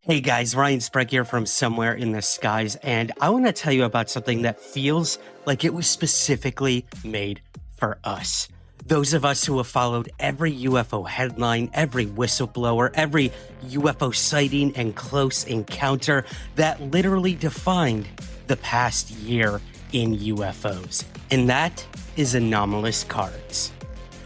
Hey guys, Ryan Sprague here from Somewhere in the Skies, and I want to tell you about something that feels like it was specifically made for us. Those of us who have followed every UFO headline, every whistleblower, every UFO sighting and close encounter that literally defined the past year in UFOs. And that is anomalous cards.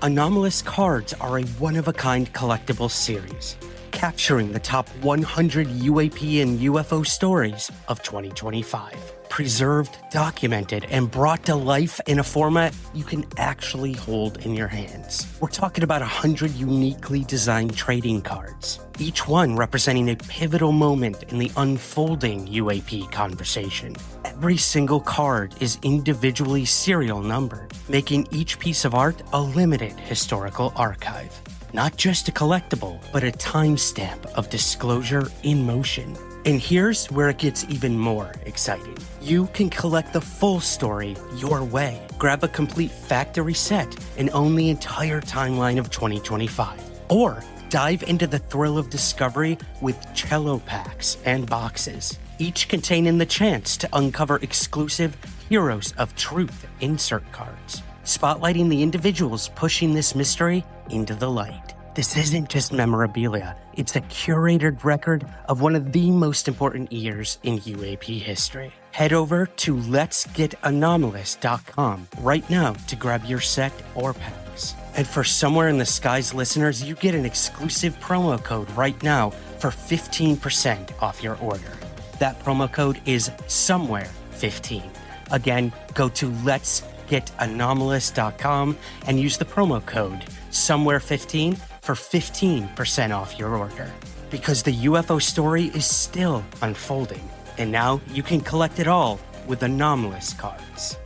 Anomalous cards are a one-of-a-kind collectible series, capturing the top 100 UAP and UFO stories of 2025. Preserved, documented, and brought to life in a format you can actually hold in your hands. We're talking about 100 uniquely designed trading cards, each one representing a pivotal moment in the unfolding UAP conversation. Every single card is individually serial numbered, making each piece of art a limited historical archive. Not just a collectible, but a timestamp of disclosure in motion. And here's where it gets even more exciting. You can collect the full story your way. Grab a complete factory set and own the entire timeline of 2025. Or dive into the thrill of discovery with cello packs and boxes, each containing the chance to uncover exclusive Heroes of Truth insert cards, spotlighting the individuals pushing this mystery into the light. This isn't just memorabilia, it's a curated record of one of the most important years in UAP history. Head over to letsgetanomalous.com right now to grab your set or packs. And for Somewhere in the Skies listeners, you get an exclusive promo code right now for 15% off your order. That promo code is Somewhere15. Again, go to letsgetanomalous.com and use the promo code Somewhere15 for 15% off your order. Because the UFO story is still unfolding, and now you can collect it all with anomalous cards.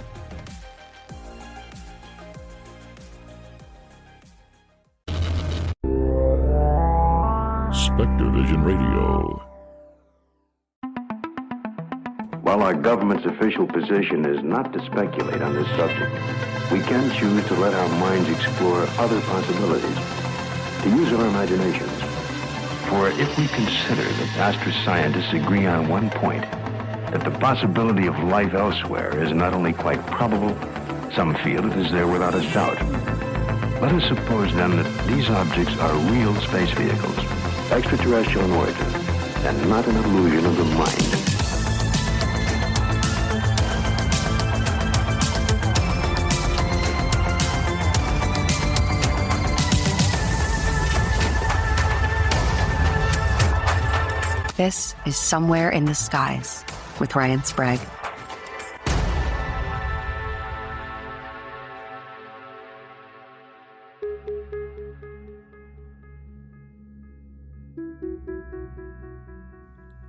Spectre Vision Radio. While our government's official position is not to speculate on this subject, we can choose to let our minds explore other possibilities, to use our imaginations. For if we consider that astro-scientists agree on one point, that the possibility of life elsewhere is not only quite probable, some feel it is there without a doubt. Let us suppose then that these objects are real space vehicles, extraterrestrial in origin, and not an illusion of the mind. This is Somewhere in the Skies with Ryan Sprague.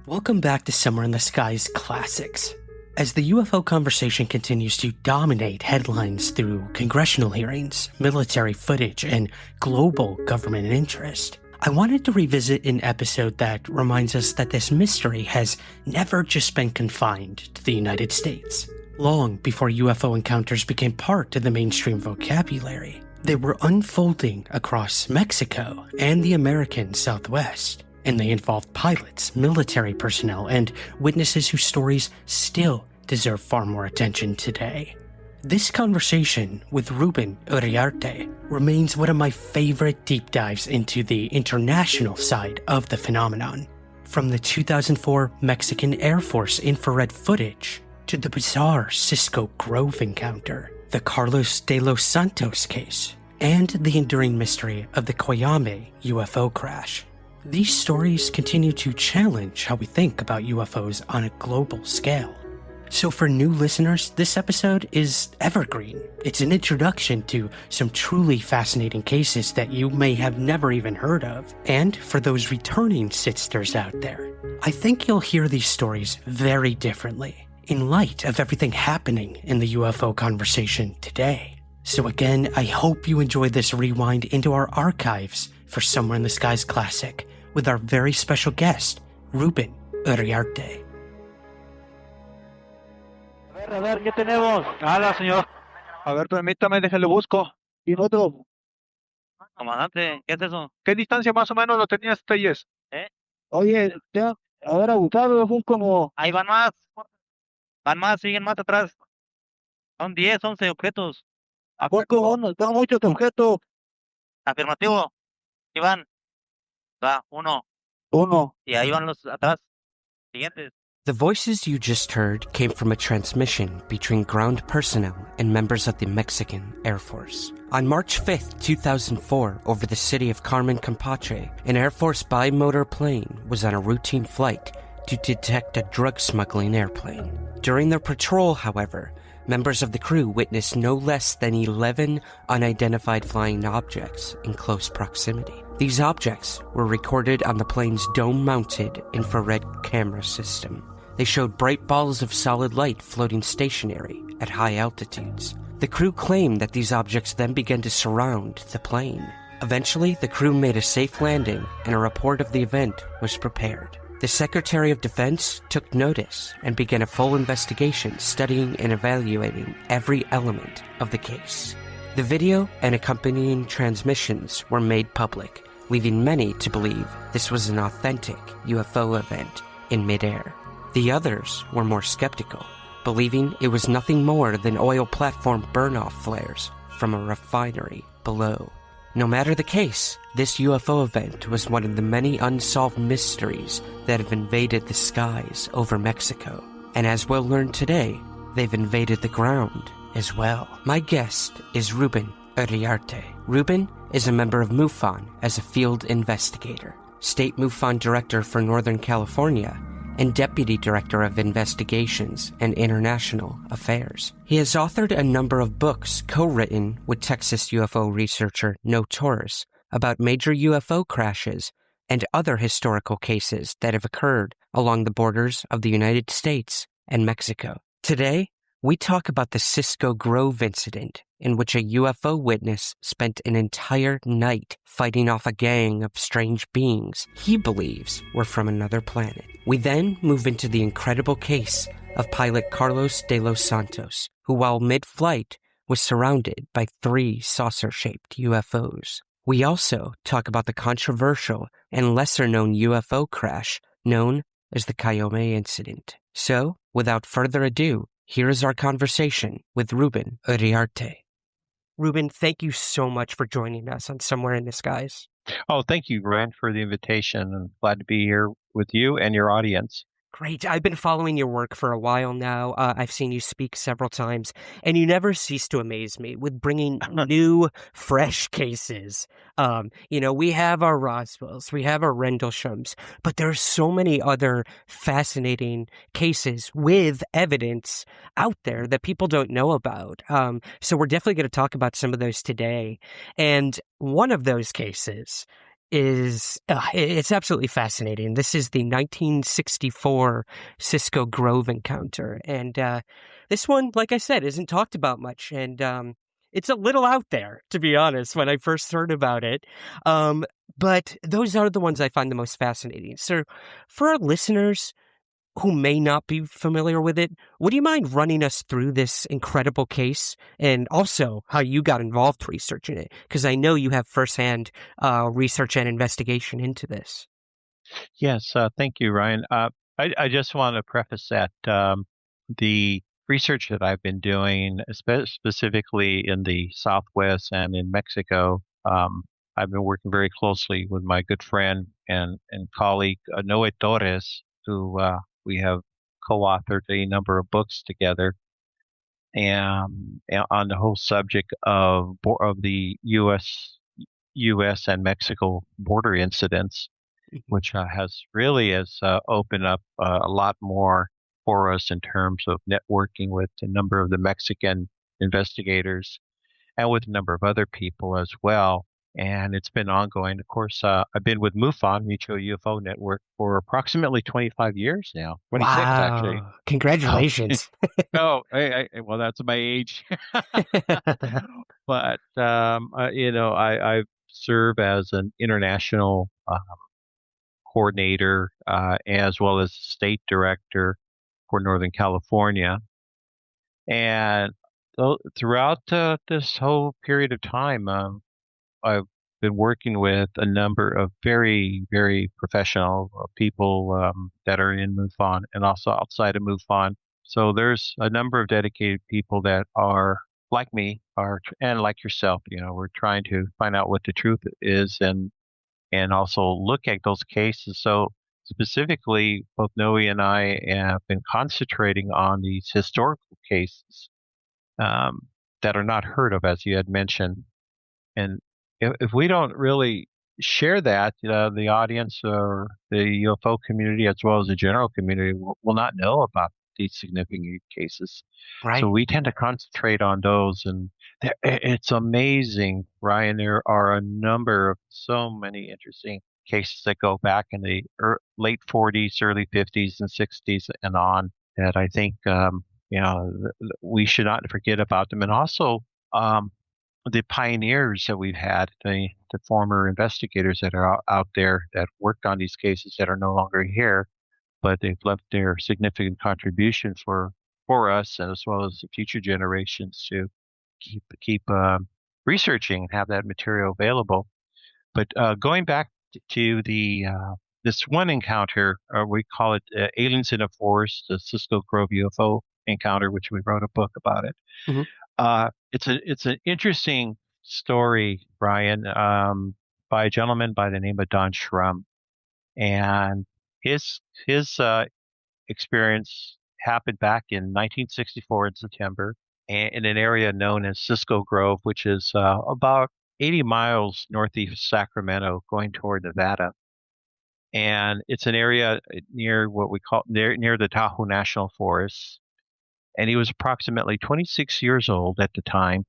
Welcome back to Somewhere in the Skies Classics. As the UFO conversation continues to dominate headlines through congressional hearings, military footage, and global government interest, I wanted to revisit an episode that reminds us that this mystery has never just been confined to the United States. Long before UFO encounters became part of the mainstream vocabulary, they were unfolding across Mexico and the American Southwest, and they involved pilots, military personnel, and witnesses whose stories still deserve far more attention today. This conversation with Ruben Uriarte remains one of my favorite deep dives into the international side of the phenomenon. From the 2004 Mexican Air Force infrared footage to the bizarre Cisco Grove encounter, the Carlos de los Santos case, and the enduring mystery of the Coyame UFO crash. These stories continue to challenge how we think about UFOs on a global scale. So for new listeners, this episode is evergreen. It's an introduction to some truly fascinating cases that you may have never even heard of. And for those returning sitsters out there, I think you'll hear these stories very differently in light of everything happening in the UFO conversation today. So again, I hope you enjoyed this rewind into our archives for Somewhere in the Skies Classic with our very special guest, Ruben Uriarte. A ver, ¿qué tenemos? Hola, señor. A ver, permítame, déjale busco. ¿Y otro? Comandante, ¿qué es eso? ¿Qué distancia más o menos lo tenías, Telles? ¿Eh? Oye, ya, A ver, abusado, son como... Ahí van más. Van más, siguen más atrás. Son 10, 11 objetos. ¿A poco? No, tengo muchos objetos. Afirmativo. Ahí van. Va, uno. Uno. Y ahí van los atrás. Siguientes. The voices you just heard came from a transmission between ground personnel and members of the Mexican Air Force. On March 5th, 2004, over the city of Carmen Campeche, an Air Force bimotor plane was on a routine flight to detect a drug smuggling airplane. During their patrol, however, members of the crew witnessed no less than 11 unidentified flying objects in close proximity. These objects were recorded on the plane's dome-mounted infrared camera system. They showed bright balls of solid light floating stationary at high altitudes. The crew claimed that these objects then began to surround the plane. Eventually, the crew made a safe landing and a report of the event was prepared. The Secretary of Defense took notice and began a full investigation studying and evaluating every element of the case. The video and accompanying transmissions were made public, leaving many to believe this was an authentic UFO event in midair. The others were more skeptical, believing it was nothing more than oil platform burn-off flares from a refinery below. No matter the case, this UFO event was one of the many unsolved mysteries that have invaded the skies over Mexico. And as we'll learn today, they've invaded the ground as well. My guest is Ruben Uriarte. Ruben is a member of MUFON as a field investigator, State MUFON Director for Northern California, and Deputy Director of Investigations and International Affairs. He has authored a number of books co-written with Texas UFO researcher No Torres about major UFO crashes and other historical cases that have occurred along the borders of the United States and Mexico. Today, we talk about the Cisco Grove incident, in which a UFO witness spent an entire night fighting off a gang of strange beings he believes were from another planet. We then move into the incredible case of pilot Carlos de los Santos, who while mid-flight was surrounded by 3 saucer-shaped UFOs. We also talk about the controversial and lesser-known UFO crash known as the Coyame incident. So, without further ado, here is our conversation with Ruben Uriarte. Ruben, thank you so much for joining us on Somewhere in the Skies. Oh, thank you, Grant, for the invitation. I'm glad to be here with you and your audience. Great. I've been following your work for a while now. I've seen you speak several times, and you never cease to amaze me with bringing new, fresh cases. We have our Roswells, we have our Rendleshams, but there are so many other fascinating cases with evidence out there that people don't know about. So we're definitely going to talk about some of those today. And one of those cases is it's absolutely fascinating. This is the 1964 Cisco Grove encounter, and this one, like I said, isn't talked about much, and it's a little out there, to be honest, when I first heard about it. But those are the ones I find the most fascinating. So for our listeners who may not be familiar with it, would you mind running us through this incredible case and also how you got involved researching it? Because I know you have firsthand research and investigation into this. Yes, thank you, Ryan. I just want to preface that the research that I've been doing, specifically in the Southwest and in Mexico, I've been working very closely with my good friend and colleague, Noe Torres, who we have co-authored a number of books together, and on the whole subject of the U.S. and Mexico border incidents, which has opened up a lot more for us in terms of networking with a number of the Mexican investigators and with a number of other people as well. And it's been ongoing. Of course, I've been with MUFON, Mutual UFO Network, for approximately 25 years now. 26, actually. Congratulations. Oh, well, that's my age. But, I serve as an international coordinator as well as state director for Northern California. And throughout this whole period of time, I've been working with a number of very, very professional people that are in MUFON and also outside of MUFON. So there's a number of dedicated people that are like me, and like yourself. We're trying to find out what the truth is and also look at those cases. So specifically, both Noe and I have been concentrating on these historical cases that are not heard of, as you had mentioned. And if we don't really share that, the audience or the UFO community, as well as the general community, will not know about these significant cases. Right. So we tend to concentrate on those, and it's amazing, Ryan. There are a number of so many interesting cases that go back in the late 40s, early 50s, and 60s and on that I think we should not forget about them, and also the pioneers that we've had, the former investigators that are out there that worked on these cases that are no longer here, but they've left their significant contribution for us as well as the future generations to keep researching and have that material available. But going back to the this one encounter, we call it Aliens in a Forest, the Cisco Grove UFO encounter, which we wrote a book about it. Mhm. It's an interesting story, Brian, by a gentleman by the name of Don Schrum, and his experience happened back in 1964 in September, in an area known as Cisco Grove, which is about 80 miles northeast of Sacramento, going toward Nevada. And it's an area near what we call near the Tahoe National Forest. And he was approximately 26 years old at the time.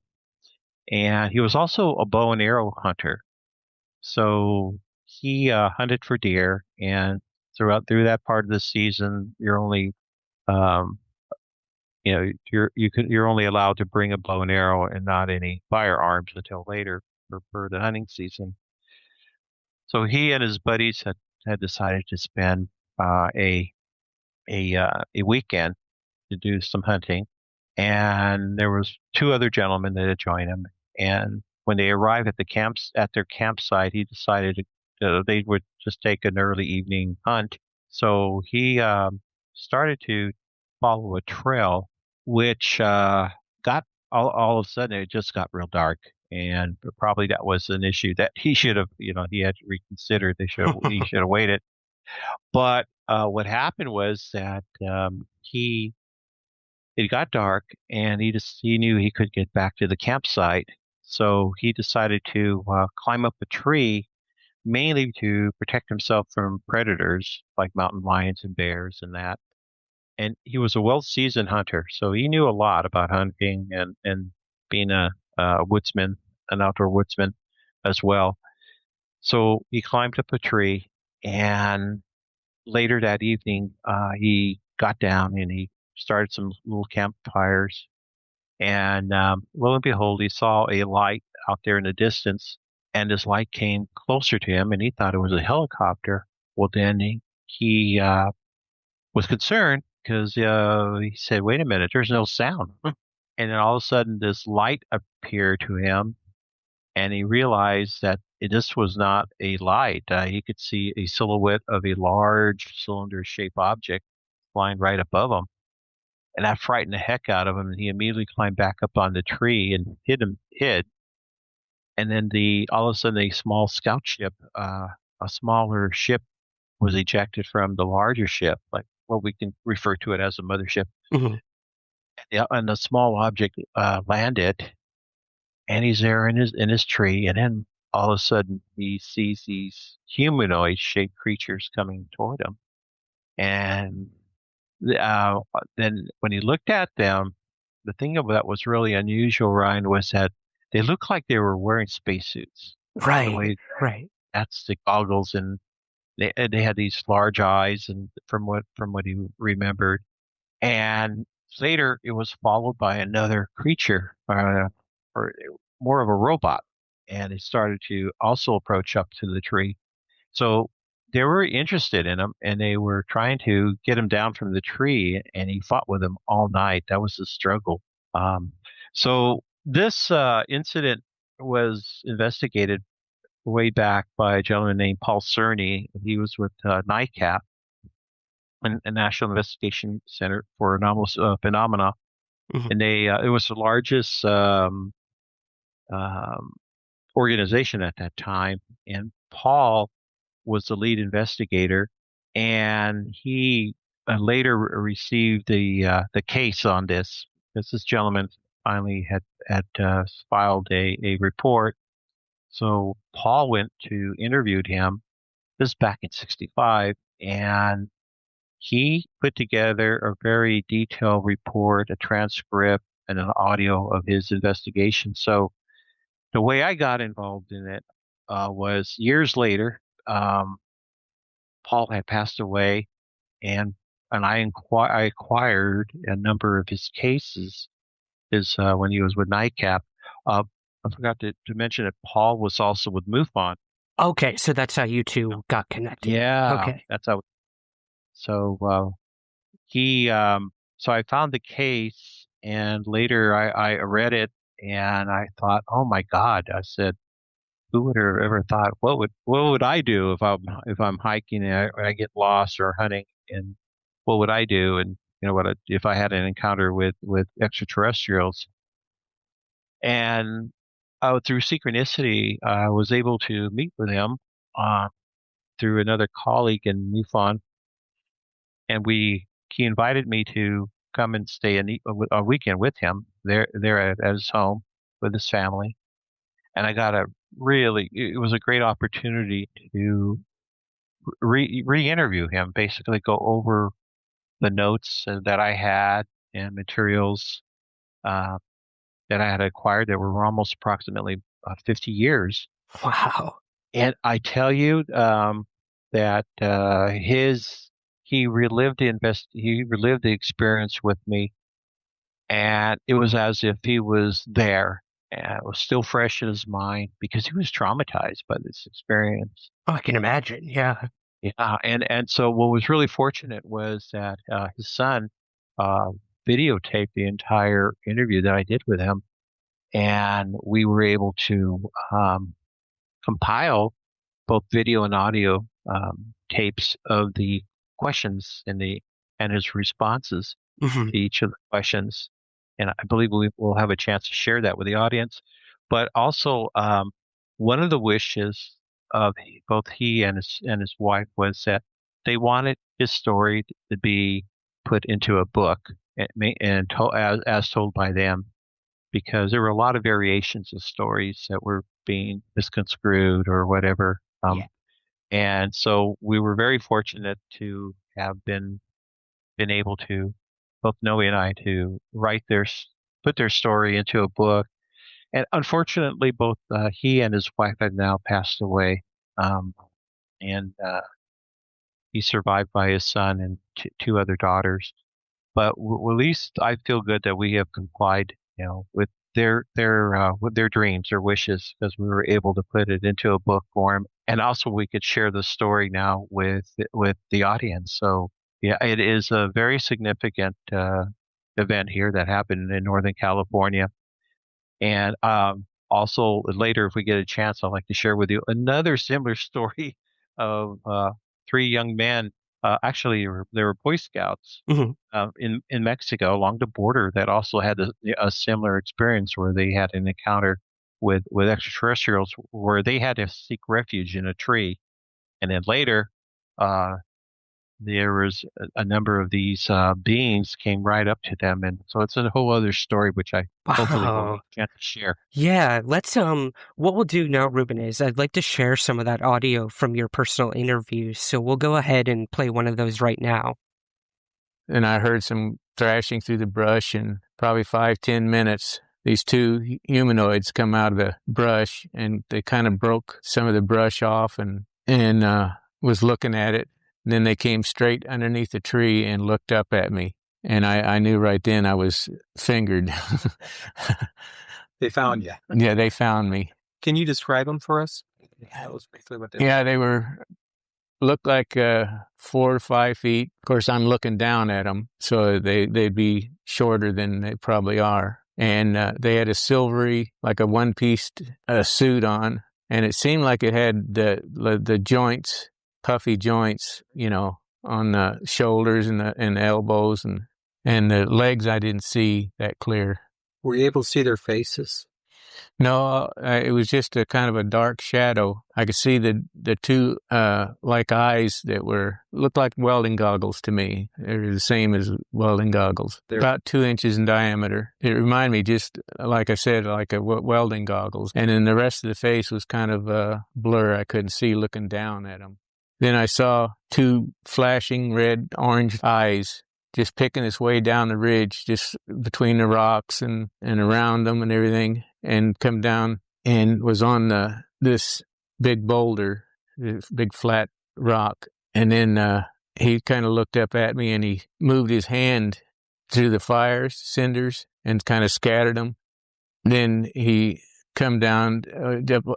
And he was also a bow and arrow hunter. So he hunted for deer, and through that part of the season, you're only you're only allowed to bring a bow and arrow and not any firearms until later for the hunting season. So he and his buddies had decided to spend a weekend to do some hunting, and there was two other gentlemen that had joined him. And when they arrived at their campsite, he decided they would just take an early evening hunt. So he started to follow a trail, which got all of a sudden it just got real dark. And probably that was an issue that he should have, he had to reconsider. He should have waited. But what happened was that it got dark, and he knew he could get back to the campsite. So he decided to climb up a tree, mainly to protect himself from predators like mountain lions and bears and that. And he was a well-seasoned hunter, so he knew a lot about hunting and being a woodsman, an outdoor woodsman as well. So he climbed up a tree, and later that evening, he got down and he started some little campfires. And lo and behold, he saw a light out there in the distance, and this light came closer to him, and he thought it was a helicopter. Well, then he was concerned because he said, "Wait a minute, there's no sound." And then all of a sudden, this light appeared to him, and he realized that this was not a light. He could see a silhouette of a large cylinder-shaped object flying right above him. And that frightened the heck out of him, and he immediately climbed back up on the tree and hid. And then all of a sudden, a small scout ship, a smaller ship, was ejected from the larger ship, like what we can refer to it as a mothership. Mhm. And the small object landed, and he's there in his tree, and then all of a sudden he sees these humanoid-shaped creatures coming toward him, and then when he looked at them, the thing that was really unusual, Ryan, was that they looked like they were wearing spacesuits. The way Right. that's the goggles, and they had these large eyes, and from what he remembered. And later, it was followed by another creature, or more of a robot, and it started to also approach up to the tree. So they were interested in him, and they were trying to get him down from the tree, and he fought with them all night. That was the struggle. So this incident was investigated way back by a gentleman named Paul Cerny. He was with NICAP, a National Investigation Center for Anomalous Phenomena, Mhm. and it was the largest um, organization at that time. And Paul was the lead investigator, and he later received the case on this, because this gentleman finally had filed a report. So Paul went to interviewed him. This is back in '65, and he put together a very detailed report, a transcript, and an audio of his investigation. So the way I got involved in it was years later. Paul had passed away, and I acquired a number of his cases. When he was with NICAP. Uh, I forgot to mention that Paul was also with MUFON. Okay, so that's how you two got connected. Yeah, Okay. that's how. So he, so I found the case, and later I read it, and I thought, oh my God! I said, who would have ever thought? What would I do if I'm hiking and I get lost or hunting, and what would I do? And if I had an encounter with extraterrestrials? And through synchronicity, I was able to meet with him uh, through another colleague in MUFON, and he invited me to come and stay a weekend with him there at his home with his family. And I got it was a great opportunity to re-interview him, basically go over the notes that I had and materials uh, that I had acquired that were almost approximately 50 years. Wow. And I tell you that he relived the experience with me, and it was as if he was there, and it was still fresh in his mind because he was traumatized by this experience. Oh, I can imagine. Yeah. Yeah, and so what was really fortunate was that his son uh, videotaped the entire interview that I did with him, and we were able to compile both video and audio tapes of the questions and his responses Hmm. to each of the questions. And I believe we will have a chance to share that with the audience. But also, one of the wishes of both he and his wife was that they wanted his story to be put into a book as told by them, because there were a lot of variations of stories that were being misconstrued or whatever. Yeah. And so we were very fortunate to have been able to, both Noe and I, to put their story into a book. And unfortunately, both he and his wife have now passed away. Um, and he's survived by his son and two other daughters. But at least I feel good that we have complied, with with their dreams, their wishes, because we were able to put it into a book form, and also we could share the story now with the audience. So yeah, it is a very significant event here that happened in Northern California. And also later, if we get a chance, I'd like to share with you another similar story of three young men. Actually, they were Boy Scouts Hmm. in Mexico along the border that also had a similar experience where they had an encounter with extraterrestrials, where they had to seek refuge in a tree, and then later uh, there was a number of these beings came right up to them, and so it's a whole other story which I hopefully will Wow. get to share. Yeah, let's what we'll do now, Ruben, is I'd like to share some of that audio from your personal interview. So we'll go ahead and play one of those right now. And I heard some thrashing through the brush, and probably 5-10 minutes, these two humanoids come out of the brush, and they kind of broke some of the brush off and was looking at it. And then they came straight underneath the tree and looked up at me. And I knew right then I was fingered. They found you. Yeah, they found me. Can you describe them for us? That was basically what they Yeah, they looked like 4 or 5 feet. Of course, I'm looking down at them, so they'd be shorter than they probably are. And they had a silvery, like a one-piece suit on, and it seemed like it had the joints, puffy joints, on the shoulders and the elbows and the legs. I didn't see that clear. Were you able to see their faces? No, it was just a kind of a dark shadow. I could see the two like eyes that looked like welding goggles to me. They're the same as welding goggles. They're about 2 inches in diameter. It reminded me, just like I said, like a welding goggles. And then the rest of the face was kind of a blur. I couldn't see looking down at them. Then I saw two flashing red orange eyes just picking its way down the ridge, just between the rocks and around them and everything, and come down and was on this big boulder, this big flat rock. And then he kind of looked up at me and he moved his hand through the fires, cinders, and kind of scattered them. Then he come down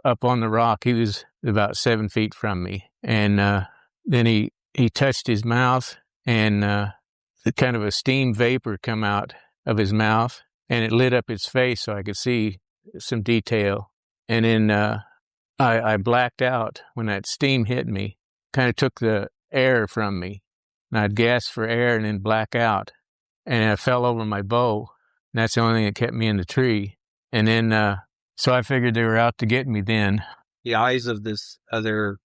up on the rock. He was about 7 feet from me. And then he touched his mouth, and kind of a steam vapor come out of his mouth, and it lit up his face so I could see some detail. And then I blacked out when that steam hit me, kind of took the air from me. And I'd gasp for air and then black out. And I fell over my bow. And that's the only thing that kept me in the tree. And then, so I figured they were out to get me then. The eyes of this other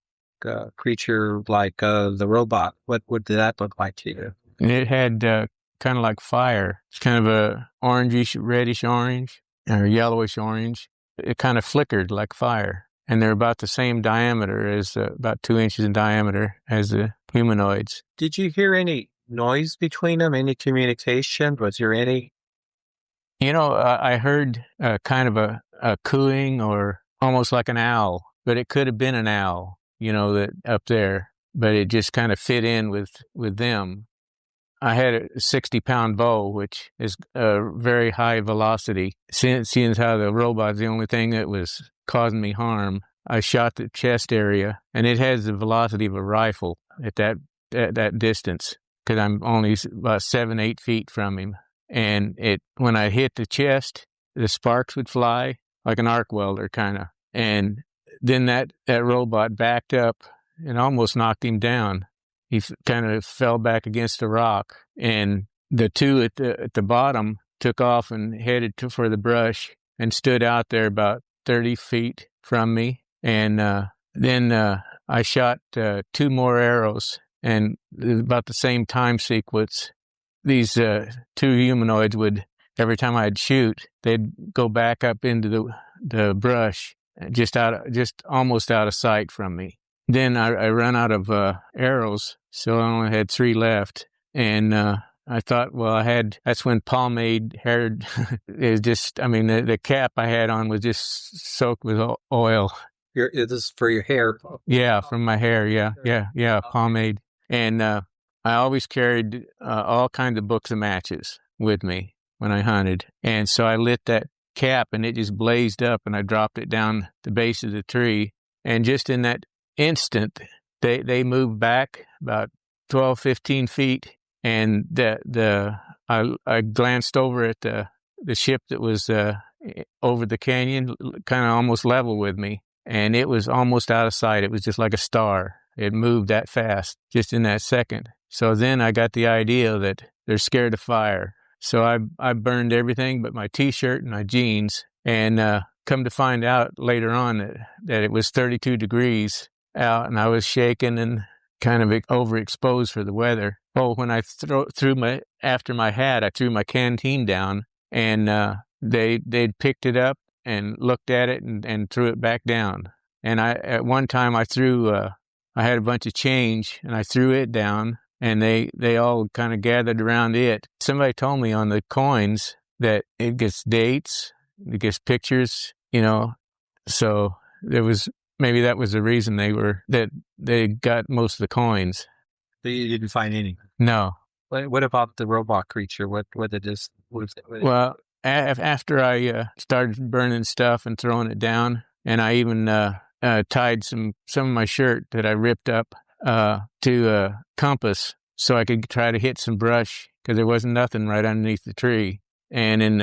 creature, like the robot, what did that look like to you? And it had kind of like fire. It's kind of a orangish, reddish orange, or yellowish orange. It kind of flickered like fire. And they're about the same diameter as, about 2 inches in diameter as the humanoids. Did you hear any noise between them, any communication? Was there any? I heard kind of a cooing, or almost like an owl, but it could have been an owl, that up there, but it just kind of fit in with them. I had a 60-pound bow, which is a very high velocity. Seeing how the robot's the only thing that was causing me harm, I shot the chest area, and it has the velocity of a rifle at that distance, because I'm only about 7-8 feet from him. And when I hit the chest, the sparks would fly like an arc welder kind of. And then that robot backed up and almost knocked him down. He kind of fell back against a rock, and the two at the bottom took off and headed for the brush and stood out there about 30 feet from me. And then I shot 2 more arrows, and about the same time sequence. These 2 humanoids would, every time I'd shoot, they'd go back up into the brush, just almost out of sight from me. Then I run out of arrows, so I only had 3 left. And I thought, well, that's when pomade hair is just, the cap I had on was just soaked with oil. This is for your hair? Yeah, from my hair, yeah, pomade. And I always carried all kinds of books of matches with me when I hunted. And so I lit that cap, and it just blazed up, and I dropped it down the base of the tree. And just in that instant, they moved back about 12, 15 feet, and I glanced over at the ship that was over the canyon, kind of almost level with me, and it was almost out of sight. It was just like a star. It moved that fast, just in that second. So then I got the idea that they're scared of fire. So I burned everything but my T-shirt and my jeans, and come to find out later on that it was 32 degrees out, and I was shaking and kind of overexposed for the weather. Oh, when I after my hat, I threw my canteen down, and they'd picked it up and looked at it and threw it back down. And at one time I had a bunch of change, and I threw it down, and they all kind of gathered around it. Somebody told me on the coins that it gets dates, it gets pictures, so maybe that was the reason they got most of the coins. So you didn't find any? No. What about the robot creature? What did this? Well, after I started burning stuff and throwing it down, and I even tied some of my shirt that I ripped up to a compass so I could try to hit some brush, because there wasn't nothing right underneath the tree. And then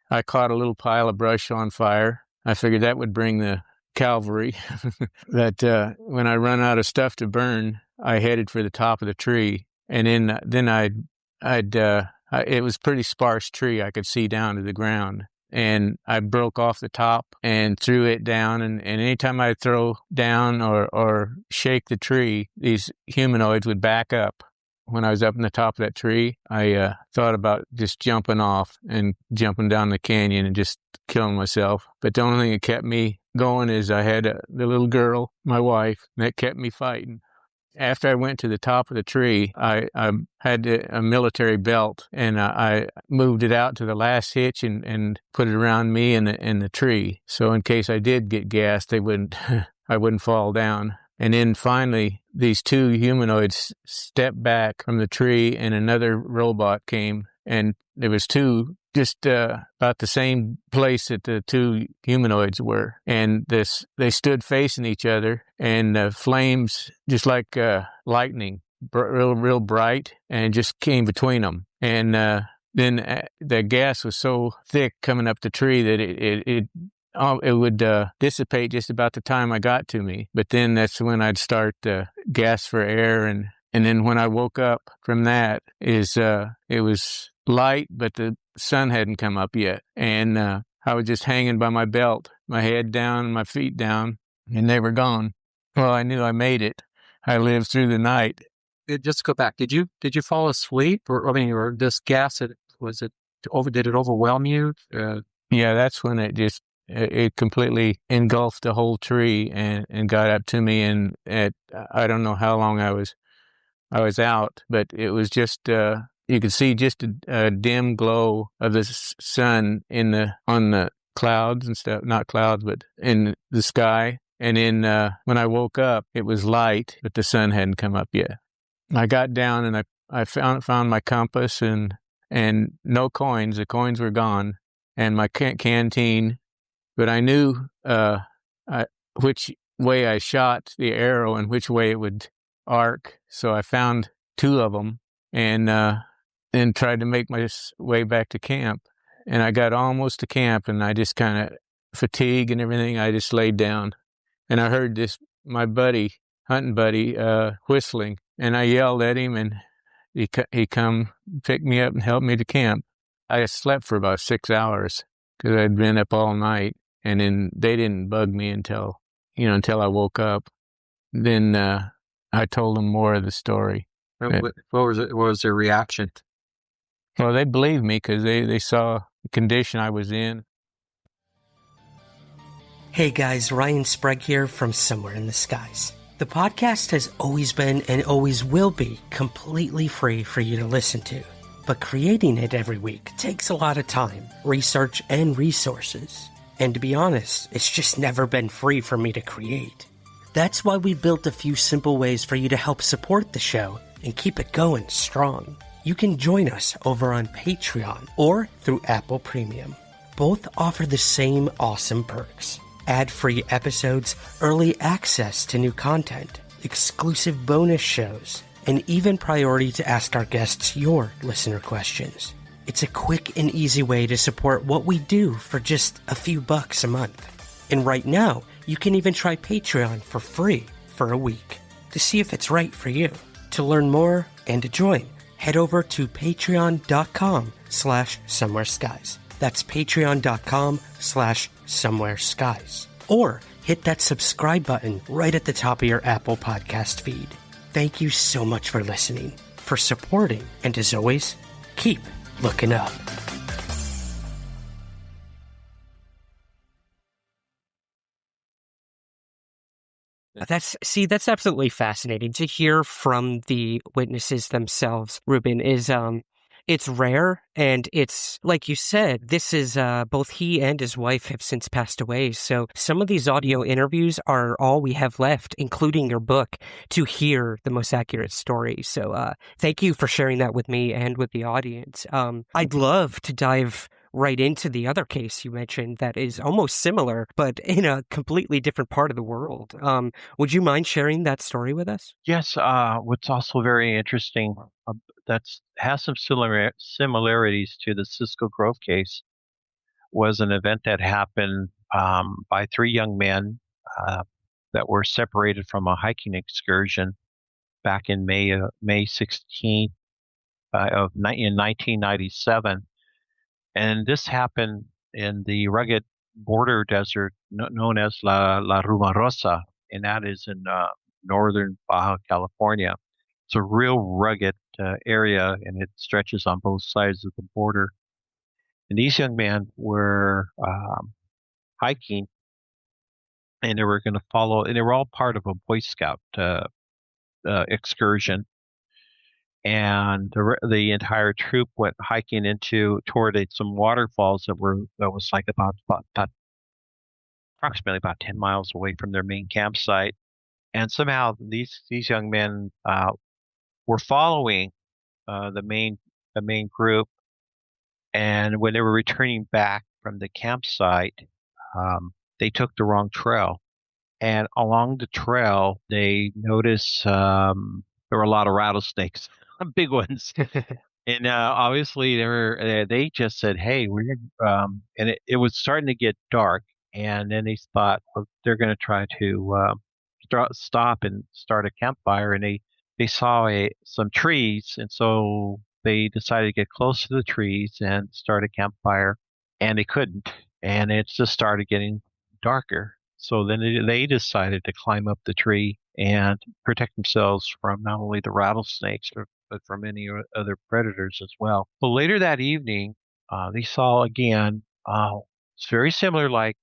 I caught a little pile of brush on fire. I figured that would bring the cavalry that when I run out of stuff to burn, I headed for the top of the tree, and then it was pretty sparse tree. I could see down to the ground. And I broke off the top and threw it down. And anytime I'd throw down or shake the tree, these humanoids would back up. When I was up in the top of that tree, I thought about just jumping off and jumping down the canyon and just killing myself. But the only thing that kept me going is I had the little girl, my wife, that kept me fighting. After I went to the top of the tree, I had a military belt, and I moved it out to the last hitch and put it around me and the tree. So in case I did get gassed, I wouldn't fall down. And then finally, these two humanoids stepped back from the tree, and another robot came, and there was two just about the same place that the two humanoids were. And they stood facing each other, and flames, just like lightning, real bright, and just came between them. And then the gas was so thick coming up the tree that it would dissipate just about the time I got to me. But then that's when I'd start to gasp for air. And then when I woke up from that, it was light, but the sun hadn't come up yet. And I was just hanging by my belt, my head down, my feet down, and they were gone. Well, I knew I made it. I lived through the night. Just go back. Did you fall asleep, or this gas? Did it overwhelm you? Yeah, that's when it completely engulfed the whole tree and got up to me. And I don't know how long I was out, but it was just you could see just a dim glow of the sun on the clouds and stuff. Not clouds, but in the sky. And then when I woke up, it was light, but the sun hadn't come up yet. I got down and I found my compass and no coins. The coins were gone, and my canteen. But I knew which way I shot the arrow and which way it would arc. So I found two of them and then tried to make my way back to camp. And I got almost to camp, and I just kind of fatigue and everything. I just laid down, and I heard my hunting buddy, whistling, and I yelled at him, and he come pick me up and help me to camp. I slept for about 6 hours because I'd been up all night. And then they didn't bug me until I woke up. Then I told them more of the story. What was their reaction? Well, they believed me because they saw the condition I was in. Hey guys, Ryan Sprague here from Somewhere in the Skies. The podcast has always been and always will be completely free for you to listen to. But creating it every week takes a lot of time, research, and resources. And to be honest, it's just never been free for me to create. That's why we built a few simple ways for you to help support the show and keep it going strong. You can join us over on Patreon or through Apple Premium. Both offer the same awesome perks. Ad-free episodes, early access to new content, exclusive bonus shows, and even priority to ask our guests your listener questions. It's a quick and easy way to support what we do for just a few bucks a month. And right now, you can even try Patreon for free for a week to see if it's right for you. To learn more and to join, head over to patreon.com/somewhereskies. That's patreon.com/somewhereskies. Or hit that subscribe button right at the top of your Apple podcast feed. Thank you so much for listening, for supporting, and as always, keep looking up. That's absolutely fascinating to hear from the witnesses themselves. Ruben, it's rare, and it's like you said, this is both he and his wife have since passed away. So some of these audio interviews are all we have left, including your book, to hear the most accurate story. So thank you for sharing that with me and with the audience. I'd love to dive right into the other case you mentioned that is almost similar, but in a completely different part of the world. Would you mind sharing that story with us? Yes. What's also very interesting that has some similarities to the Cisco Grove case was an event that happened by three young men that were separated from a hiking excursion back in May 16th in 1997. And this happened in the rugged border desert known as La Rumarosa, and that is in northern Baja California. It's a real rugged area, and it stretches on both sides of the border. And these young men were hiking, and they were going to follow, and they were all part of a Boy Scout excursion. And the entire troop went hiking toward some waterfalls that was like about approximately about 10 miles away from their main campsite. And somehow these young men were following the main group. And when they were returning back from the campsite, they took the wrong trail. And along the trail, they noticed there were a lot of rattlesnakes, big ones. And obviously, they just said, "Hey, we're," and it was starting to get dark. And then they thought, well, they're going to try to stop and start a campfire. And they saw some trees, and so they decided to get close to the trees and start a campfire. And they couldn't, and it just started getting darker. So then they decided to climb up the tree and protect themselves from not only the rattlesnakes, but from any other predators as well. Well, later that evening, they saw again, it's very similar like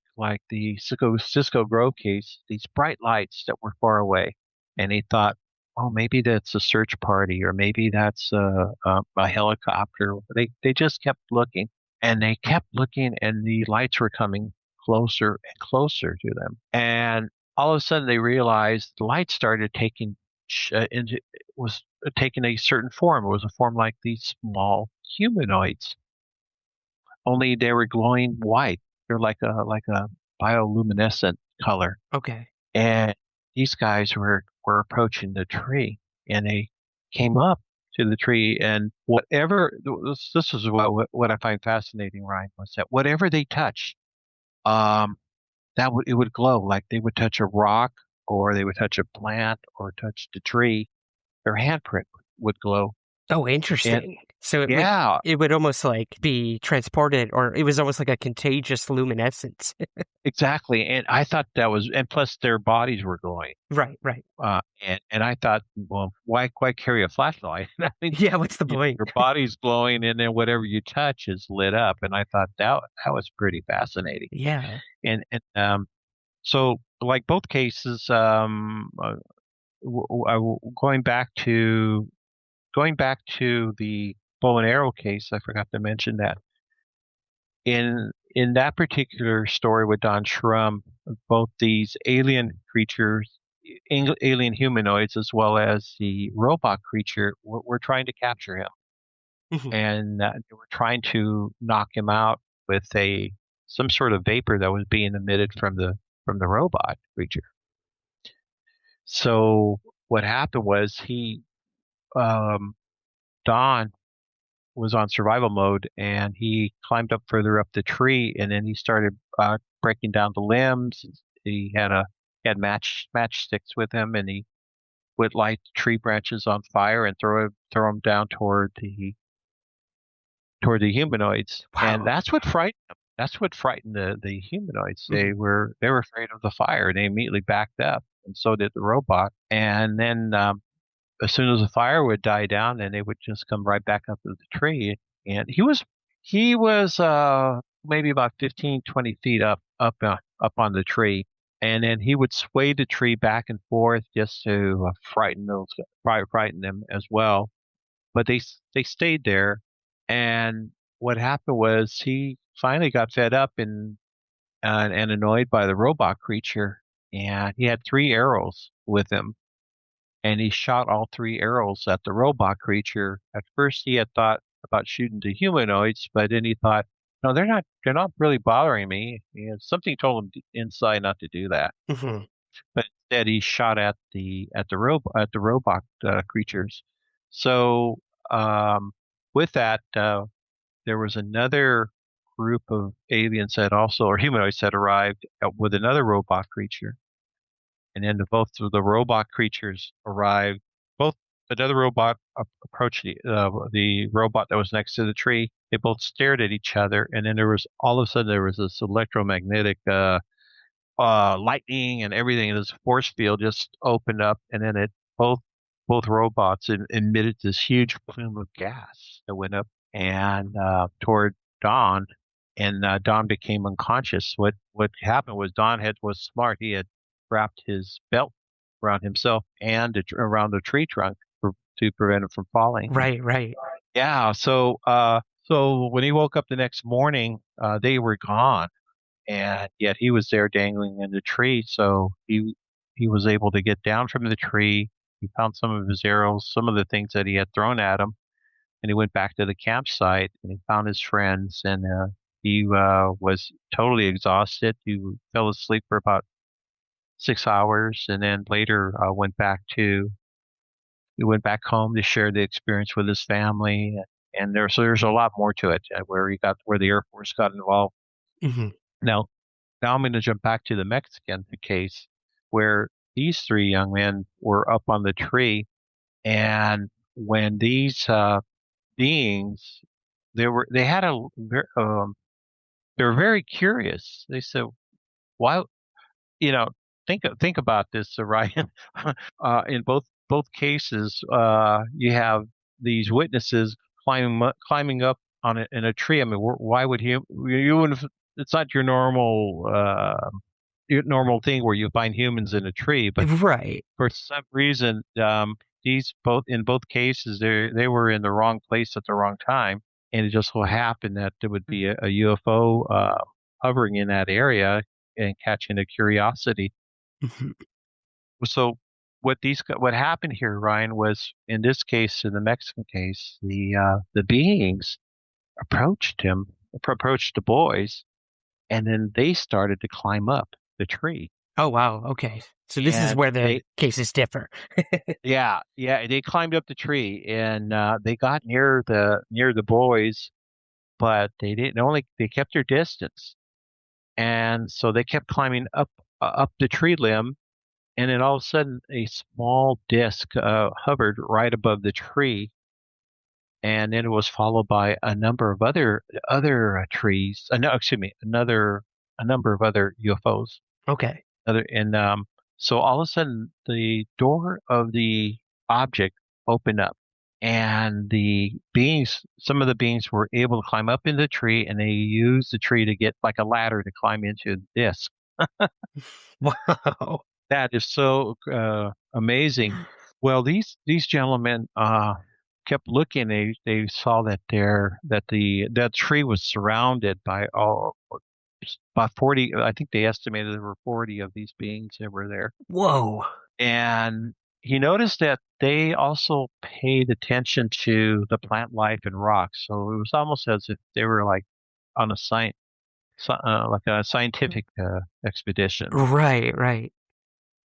the Cisco Grove case, these bright lights that were far away. And they thought, oh, maybe that's a search party, or maybe that's a helicopter. They just kept looking, and they kept looking, and the lights were coming closer and closer to them. And all of a sudden, they realized the light started taking a certain form. It was a form like these small humanoids, only they were glowing white. They're like a bioluminescent color. Okay. And these guys were approaching the tree, and they came up to the tree, and whatever this is what I find fascinating, Ryan, was that whatever they touched, it would glow. Like they would touch a rock, or they would touch a plant, or touch the tree, their handprint would glow. Oh, interesting. So Yeah, it would almost like be transported, or it was almost like a contagious luminescence. exactly. And I thought that was, and plus their bodies were glowing. Right. And I thought, well, why carry a flashlight? I mean, Yeah, what's the point? your body's glowing, and then whatever you touch is lit up. And I thought that was pretty fascinating. Yeah. And so like both cases, going back to the bow and arrow case, I forgot to mention that in that particular story with Don Schrum, both these alien creatures, alien humanoids, as well as the robot creature, were trying to capture him, Mhm. and they were trying to knock him out with some sort of vapor that was being emitted from the robot creature. So what happened was Don was on survival mode, and he climbed up further up the tree, and then he started breaking down the limbs. He had matchsticks with him, and he would light tree branches on fire and throw them down toward the humanoids. Wow. And that's what frightened them. That's what frightened the humanoids. Mhm. They were afraid of the fire. They immediately backed up, and so did the robot. And then as soon as the fire would die down, then they would just come right back up to the tree. And he was maybe about 15, 20 feet up on the tree. And then he would sway the tree back and forth just to frighten them as well. But they stayed there. And what happened was he finally got fed up and annoyed by the robot creature. And he had 3 arrows with him, and he shot all 3 arrows at the robot creature. At first, he had thought about shooting the humanoids, but then he thought, no, they're not really bothering me. And something told him inside not to do that. Mhm. But instead, he shot at the robot creatures. So with that, there was another group of aliens or humanoids that arrived with another robot creature. and then both of the robot creatures arrived. Both another robot approached the robot that was next to the tree. They both stared at each other, and then all of a sudden there was this electromagnetic lightning and everything, and this force field just opened up, and then both robots emitted this huge plume of gas that went up and toward Don, and Don became unconscious. What happened was was smart. He had wrapped his belt around himself and around the tree trunk to prevent him from falling. Right. Yeah. So when he woke up the next morning, they were gone, and yet he was there dangling in the tree. So he was able to get down from the tree. He found some of his arrows, some of the things that he had thrown at him, and he went back to the campsite and he found his friends. And he was totally exhausted. He fell asleep for about 6 hours, and then later he went back home to share the experience with his family. And there's a lot more to it, where the Air Force got involved. Hmm. Now I'm going to jump back to the Mexican case, where these three young men were up on the tree, and when these beings, they were very curious. They said, "Why, you know, think about this, Ryan. In both cases, you have these witnesses climbing up in a tree. I mean, why would you wouldn't? It's not your normal thing where you find humans in a tree, but Right. for some reason, in both cases, they were in the wrong place at the wrong time, and it just so happened that there would be a UFO hovering in that area and catching a curiosity. Mhm. So what happened here, Ryan, was in this case, in the Mexican case, the beings approached the boys, and then they started to climb up the tree. Oh, wow. Okay. So this is And where the cases differ. yeah, they climbed up the tree, and they got near the boys, but they kept their distance, and so they kept climbing up the tree limb, and then all of a sudden a small disc hovered right above the tree, and then it was followed by a number of other trees. No, excuse me, a number of other UFOs. Okay. So all of a sudden the door of the object opened up, and some of the beings were able to climb up in the tree, and they used the tree to get like a ladder to climb into the disc. Wow. That is so amazing. Well, these gentlemen kept looking. They saw that that tree was surrounded by about 40. I think they estimated there were 40 of these beings that were there. Whoa. And he noticed that they also paid attention to the plant life and rocks. So it was almost as if they were like on like a scientific expedition. Right.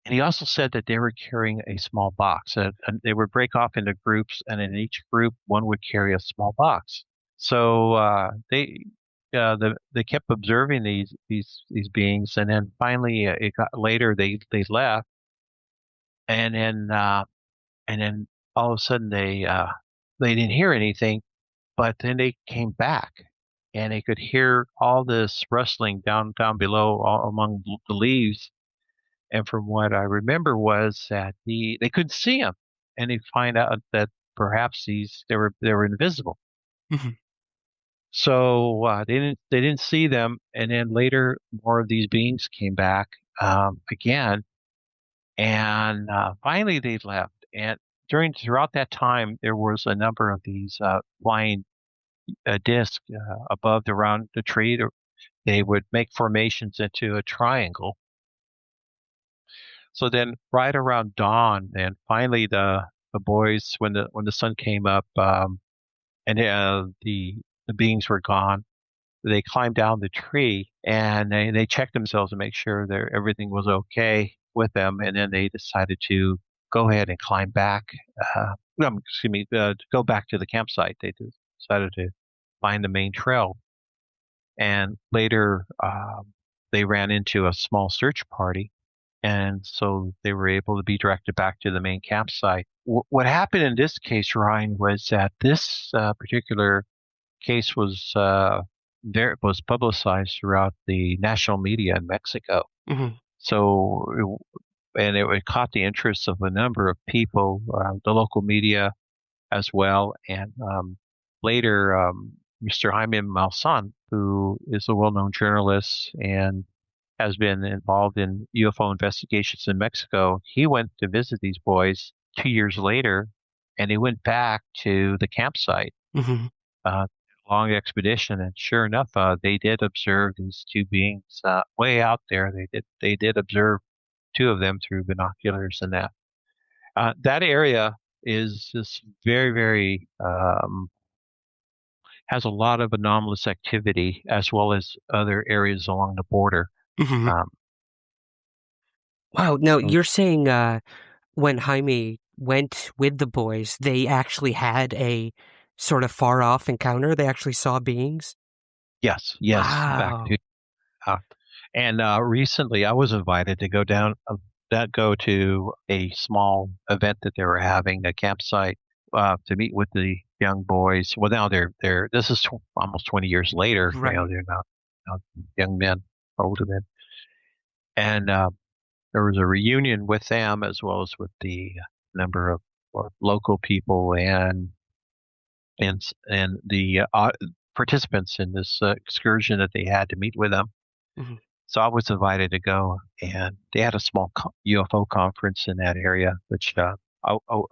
And he also said that they were carrying a small box. And they would break off into groups, and in each group, one would carry a small box. So they kept observing these beings, and then finally, it got later. They left, and then all of a sudden they didn't hear anything, but then they came back, and they could hear all this rustling down below among the leaves. And from what I remember was that they couldn't see him, and they find out that perhaps they were invisible. Mhm. So they didn't see them, and then later more of these beings came back again, and finally they left. And throughout that time, there was a number of these flying discs above around the tree. They would make formations into a triangle. So then, right around dawn, and finally the boys, when the sun came up, and the beings were gone, they climbed down the tree, and they checked themselves to make sure that everything was okay with them, and then they decided to go ahead and climb back. No, excuse me, to go back to the campsite. They decided to find the main trail, and later they ran into a small search party. and so they were able to be directed back to the main campsite. What happened in this case, Ryan, was that this particular case was publicized throughout the national media in Mexico. Mhm. So, it caught the interest of a number of people, the local media as well, and later Mr. Jaime Malsan, who is a well-known journalist and has been involved in UFO investigations in Mexico, he went to visit these boys 2 years later, and he went back to the campsite, Mhm. long expedition, and sure enough, they did observe these two beings way out there. They did observe two of them through binoculars, and that area is just very, very has a lot of anomalous activity as well as other areas along the border. Mhm. Um, Wow. Now so you're saying when Jaime went with the boys, they actually had a sort of far off encounter. They actually saw beings. yes, in fact, Wow. uh, and recently I was invited to go to a small event that they were having, a campsite, to meet with the young boys. Well, now they're this is almost 20 years later. Right. They're now young men, older men, and there was a reunion with them as well as with the number of local people and the participants in this excursion that they had to meet with them. Mhm. So I was invited to go, and they had a small UFO conference in that area, which I,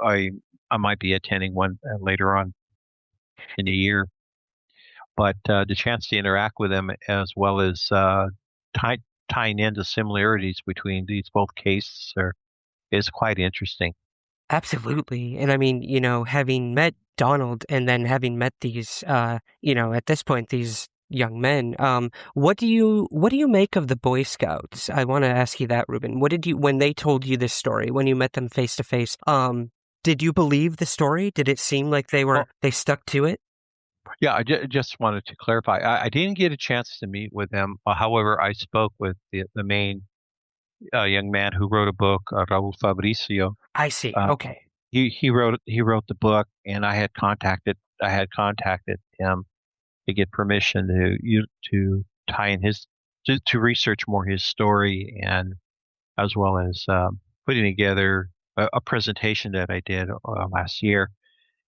I I might be attending one later on in the year. But the chance to interact with them as well as tie, tying into similarities between these both cases is quite interesting. Absolutely. And I mean, having met Donald and then having met these, at this point, these young men, what do you make of the Boy Scouts? I want to ask you that, Ruben. When they told you this story, when you met them face to face, did you believe the story? Did it seem like Well, they stuck to it? yeah, just wanted to clarify. I didn't get a chance to meet with them. However, I spoke with the main young man who wrote a book, Raul Fabricio. I see. Uh, Okay. he wrote the book, and I had contacted him to get permission to tie in to research more his story, and as well as putting together a presentation that I did last year.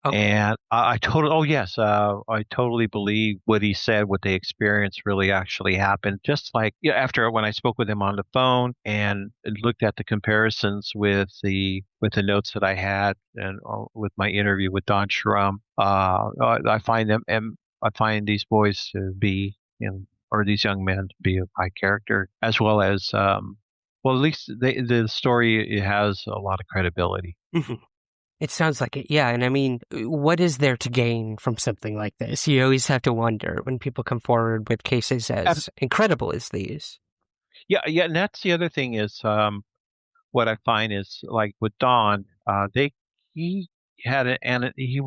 Okay. And I totally believe what he said, what they experienced really actually happened. Just like, yeah, after when I spoke with him on the phone and looked at the comparisons with the notes that I had and with my interview with Don Schrum, I find these boys to be, or these young men to be of high character, as well as, well, at least the story, it has a lot of credibility. Mhm. It sounds like it, yeah. And I mean, what is there to gain from something like this? You always have to wonder when people come forward with cases as incredible as these. Yeah, yeah, and that's the other thing is, what I find is like with Don, he had a, and he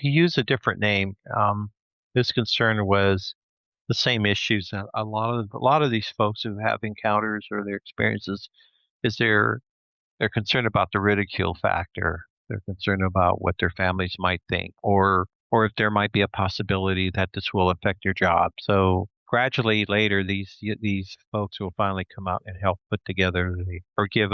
used a different name. His concern was the same issues that a lot of these folks who have encounters or their experiences is they're concerned about the ridicule factor. They're concerned about what their families might think, or if there might be a possibility that this will affect their job. So gradually later, these folks will finally come out and help put together or give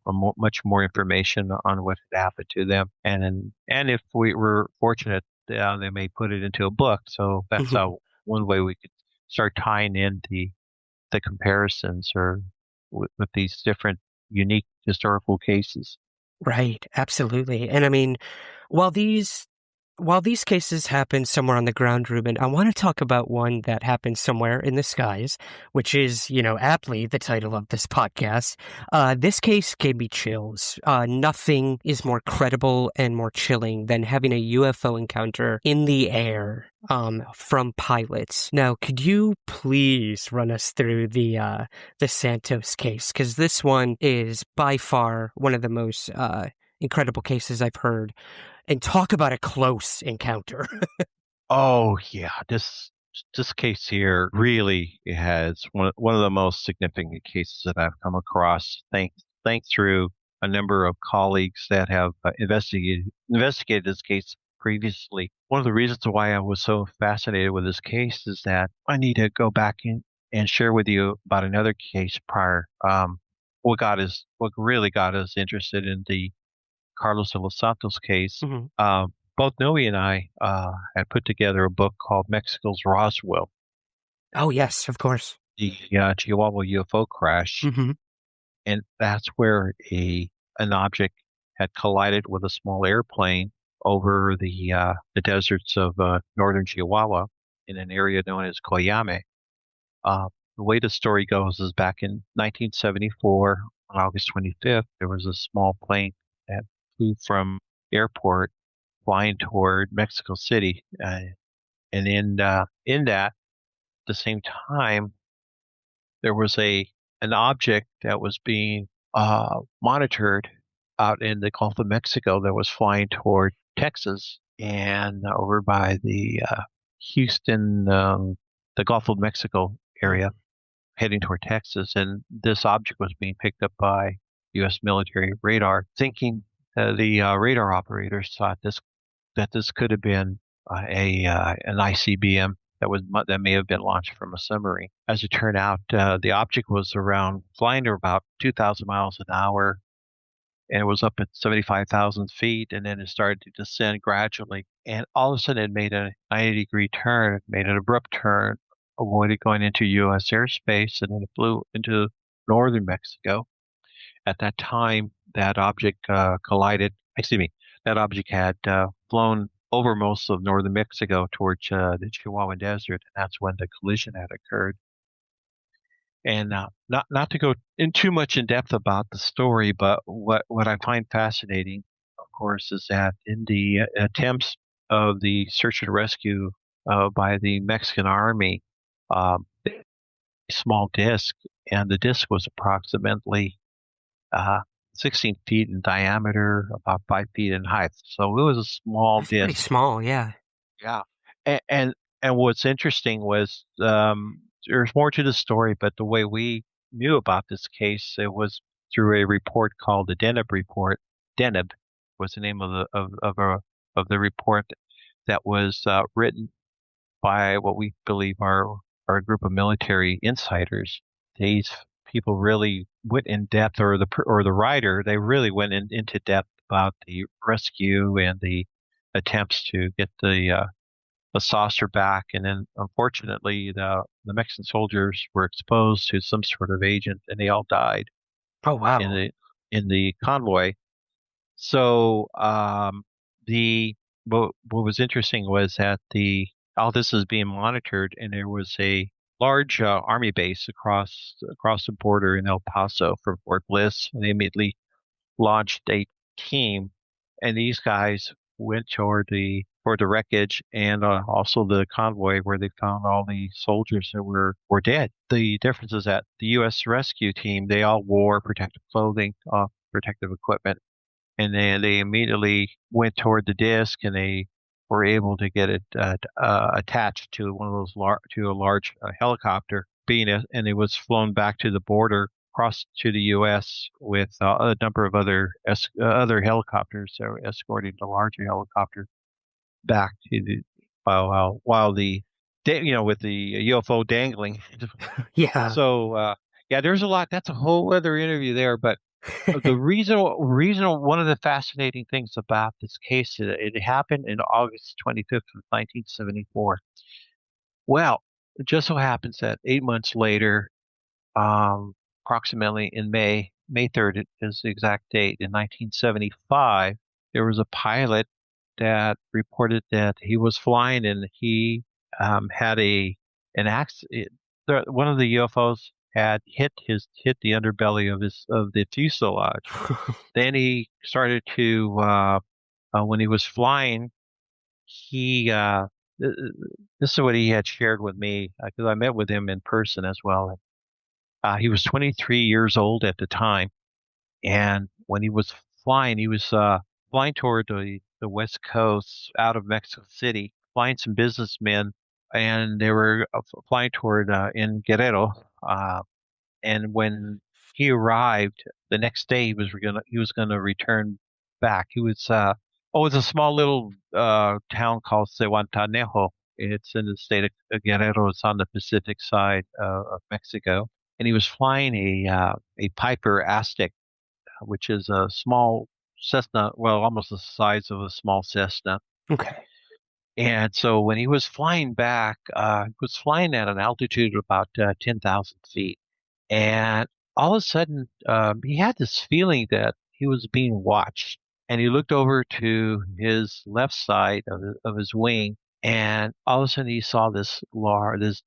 much more information on what had happened to them. And if we were fortunate, they may put it into a book. So that's Mhm. how one way we could start tying in the comparisons or with these different unique historical cases. Right, absolutely. And I mean, while these while these cases happen somewhere on the ground, Ruben, I want to talk about one that happens somewhere in the skies, which is, aptly the title of this podcast. This case gave me chills. Nothing is more credible and more chilling than having a UFO encounter in the air, from pilots. Now, could you please run us through the Santos case? Because this one is by far one of the most incredible cases I've heard. And talk about a close encounter. Oh yeah, this case here really has one of the most significant cases that I've come across. Thanks through a number of colleagues that have investigated this case previously. One of the reasons why I was so fascinated with this case is that I need to go back in and share with you about another case prior. What really got us interested in the Carlos de los Santos case. Both Noe and I had put together a book called Mexico's Roswell, Oh, yes, of course. the Chihuahua UFO crash, Hmm. and that's where an object had collided with a small airplane over the deserts of northern Chihuahua in an area known as Coyame. The way the story goes is back in 1974, on August 25th, there was a small plane that flew from airport flying toward Mexico City, and in that, at the same time, there was an object that was being monitored out in the Gulf of Mexico that was flying toward Texas and over by the Houston, the Gulf of Mexico area, heading toward Texas. And this object was being picked up by U.S. military radar, thinking the radar operators thought that this could have been an ICBM that may have been launched from a submarine. As it turned out, the object was flying to about 2,000 miles an hour, and it was up at 75,000 feet, and then it started to descend gradually. And all of a sudden, it made a 90-degree turn, made an abrupt turn, avoided going into U.S. airspace, and then it flew into northern Mexico. At that time, that object collided. Excuse me. That object had flown over most of northern Mexico towards the Chihuahua Desert, and that's when the collision had occurred. And not to go in too much in depth about the story, but what I find fascinating, of course, is that in the attempts of the search and rescue by the Mexican Army, a small disc, and the disc was approximately 16 feet in diameter, about 5 feet in height. So it was a small That's pretty disc. small, yeah. Yeah. And what's interesting was there's more to the story, but the way we knew about this case, it was through a report called the Deneb report. Deneb was the name of the report that was written by what we believe are a group of military insiders. These people really went in depth, or the writer, they really went into depth about the rescue and the attempts to get the saucer back. And then, unfortunately, the Mexican soldiers were exposed to some sort of agent, and they all died Oh, wow. in the convoy. So what was interesting was that all this is being monitored, and there was a large army base across the border in El Paso from Fort Bliss, and they immediately launched a team, and these guys went toward the wreckage and also the convoy where they found all the soldiers that were dead. The difference is that the U.S. rescue team, they all wore protective clothing, protective equipment, and they immediately went toward the disc, and they were able to get it attached to one of those to a large helicopter, and it was flown back to the border, across to the U.S. with a number of other helicopters that were escorting the larger helicopter back to the while the with the UFO dangling. Yeah. So yeah, there's a lot. That's a whole other interview there, but the reason one of the fascinating things about this case, it happened in August 25th of 1974. Well, it just so happens that 8 months later, approximately in May 3rd is the exact date, in 1975, there was a pilot that reported that he was flying and he had an accident. One of the UFOs had hit the underbelly of the fuselage. Then he started to when he was flying, he this is what he had shared with me, because I met with him in person as well. He was 23 years old at the time, and when he was flying toward the West Coast out of Mexico City, flying some businessmen and they were flying toward in Guerrero. And when he arrived the next day, he was gonna return back. He was it's a small little town called Cehuantanejo. It's in the state of Guerrero. It's on the Pacific side of Mexico, and he was flying a Piper Aztec, which is a small Cessna, well, almost the size of a small Cessna. Okay. And so when he was flying back, he was flying at an altitude of about 10,000 feet. And all of a sudden, he had this feeling that he was being watched. And he looked over to his left side of his wing, and all of a sudden he saw this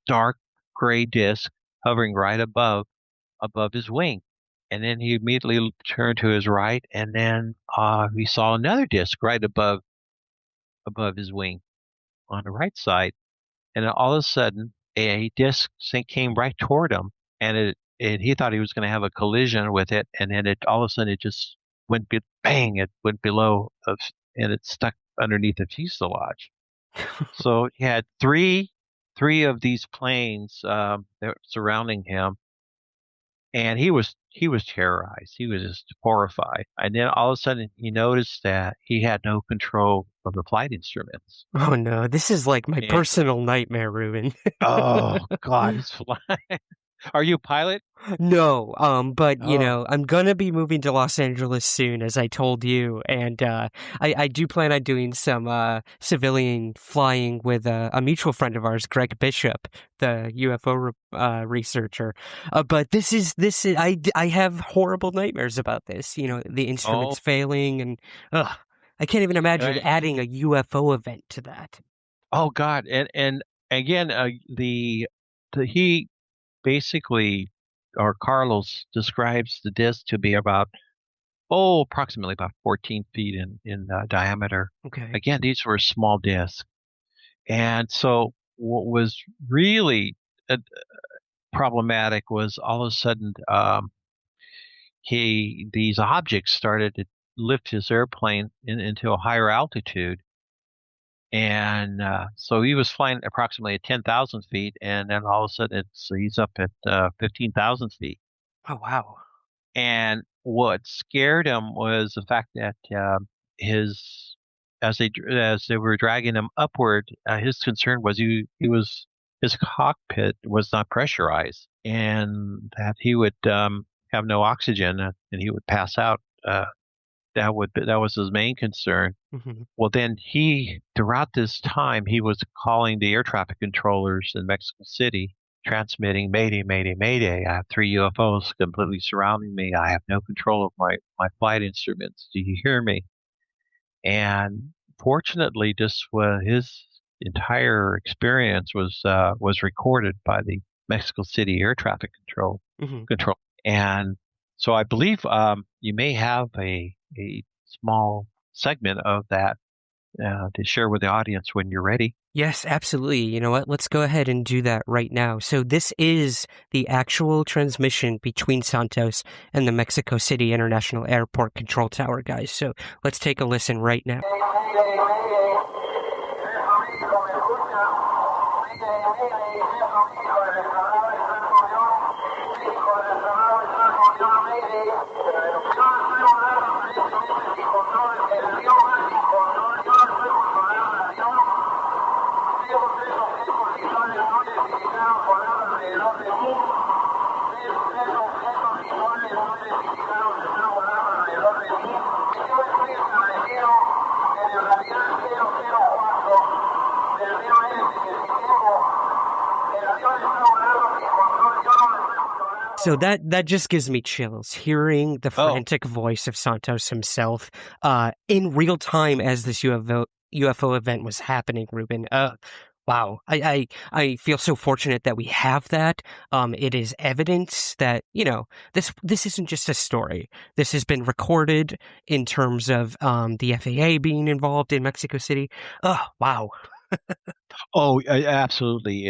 dark gray disc hovering right above his wing. And then he immediately turned to his right, and then he saw another disc right above his wing on the right side. And then all of a sudden, a disc came right toward him, and he thought he was going to have a collision with it, and then all of a sudden it just went bang! It went below, and it stuck underneath the fuselage. So he had three of these planes that were surrounding him, and he was terrorized. He was just horrified. And then all of a sudden he noticed that he had no control of the flight instruments. Oh no, this is like my personal nightmare, Ruben. Oh God, he's flying. Are you a pilot? No, but you know, I'm gonna be moving to Los Angeles soon, as I told you, and I do plan on doing some civilian flying with a mutual friend of ours, Greg Bishop, the UFO researcher. But this is I have horrible nightmares about this. You know, the instruments failing, and I can't even imagine adding a UFO event to that. Oh God, and again, he basically, or Carlos describes the disc to be approximately about 14 feet in diameter. Okay. Again, these were small discs, and so what was really problematic was all of a sudden these objects started to lift his airplane into a higher altitude. And so he was flying approximately at 10,000 feet, and then all of a sudden he's up at 15,000 feet. Oh, wow. And what scared him was the fact that as they were dragging him upward, his concern was his cockpit was not pressurized, and that he would have no oxygen and he would pass out. That was his main concern. Mm-hmm. Well, then throughout this time, he was calling the air traffic controllers in Mexico City, transmitting, "Mayday, mayday, mayday. I have 3 UFOs completely surrounding me. I have no control of my flight instruments. Do you hear me?" And fortunately, his entire experience was recorded by the Mexico City air traffic control. And so I believe you may have a small segment of that to share with the audience when you're ready. Yes, absolutely. You know what? Let's go ahead and do that right now. So this is the actual transmission between Santos and the Mexico City International Airport Control Tower, guys. So let's take a listen right now. So that just gives me chills, hearing the frantic voice of Santos himself in real time as this UFO event was happening, Ruben. Wow. I feel so fortunate that we have that. It is evidence that, you know, this isn't just a story. This has been recorded in terms of the FAA being involved in Mexico City. Oh, wow. Absolutely.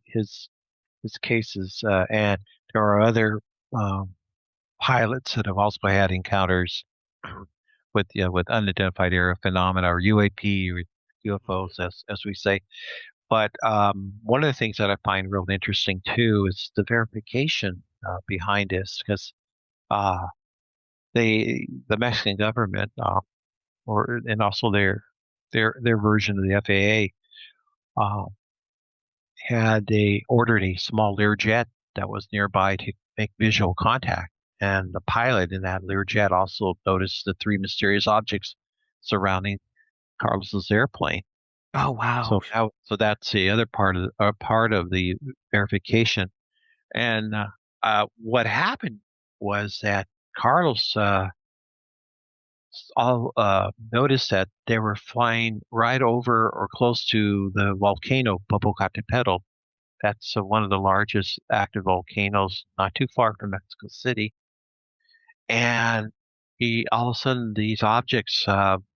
His cases, and there are other pilots that have also had encounters with unidentified aerial phenomena, or UAP, or UFOs, as we say. But one of the things that I find real interesting too is the verification behind this, because the Mexican government, and also their version of the FAA, they ordered a small Learjet that was nearby to make visual contact, and the pilot in that Learjet also noticed the three mysterious objects surrounding Carlos's airplane. Oh, wow. So that's the other part of the verification. And what happened was that Carlos all noticed that they were flying right over or close to the volcano Popocatépetl. That's one of the largest active volcanoes, not too far from Mexico City. And he all of a sudden these objects,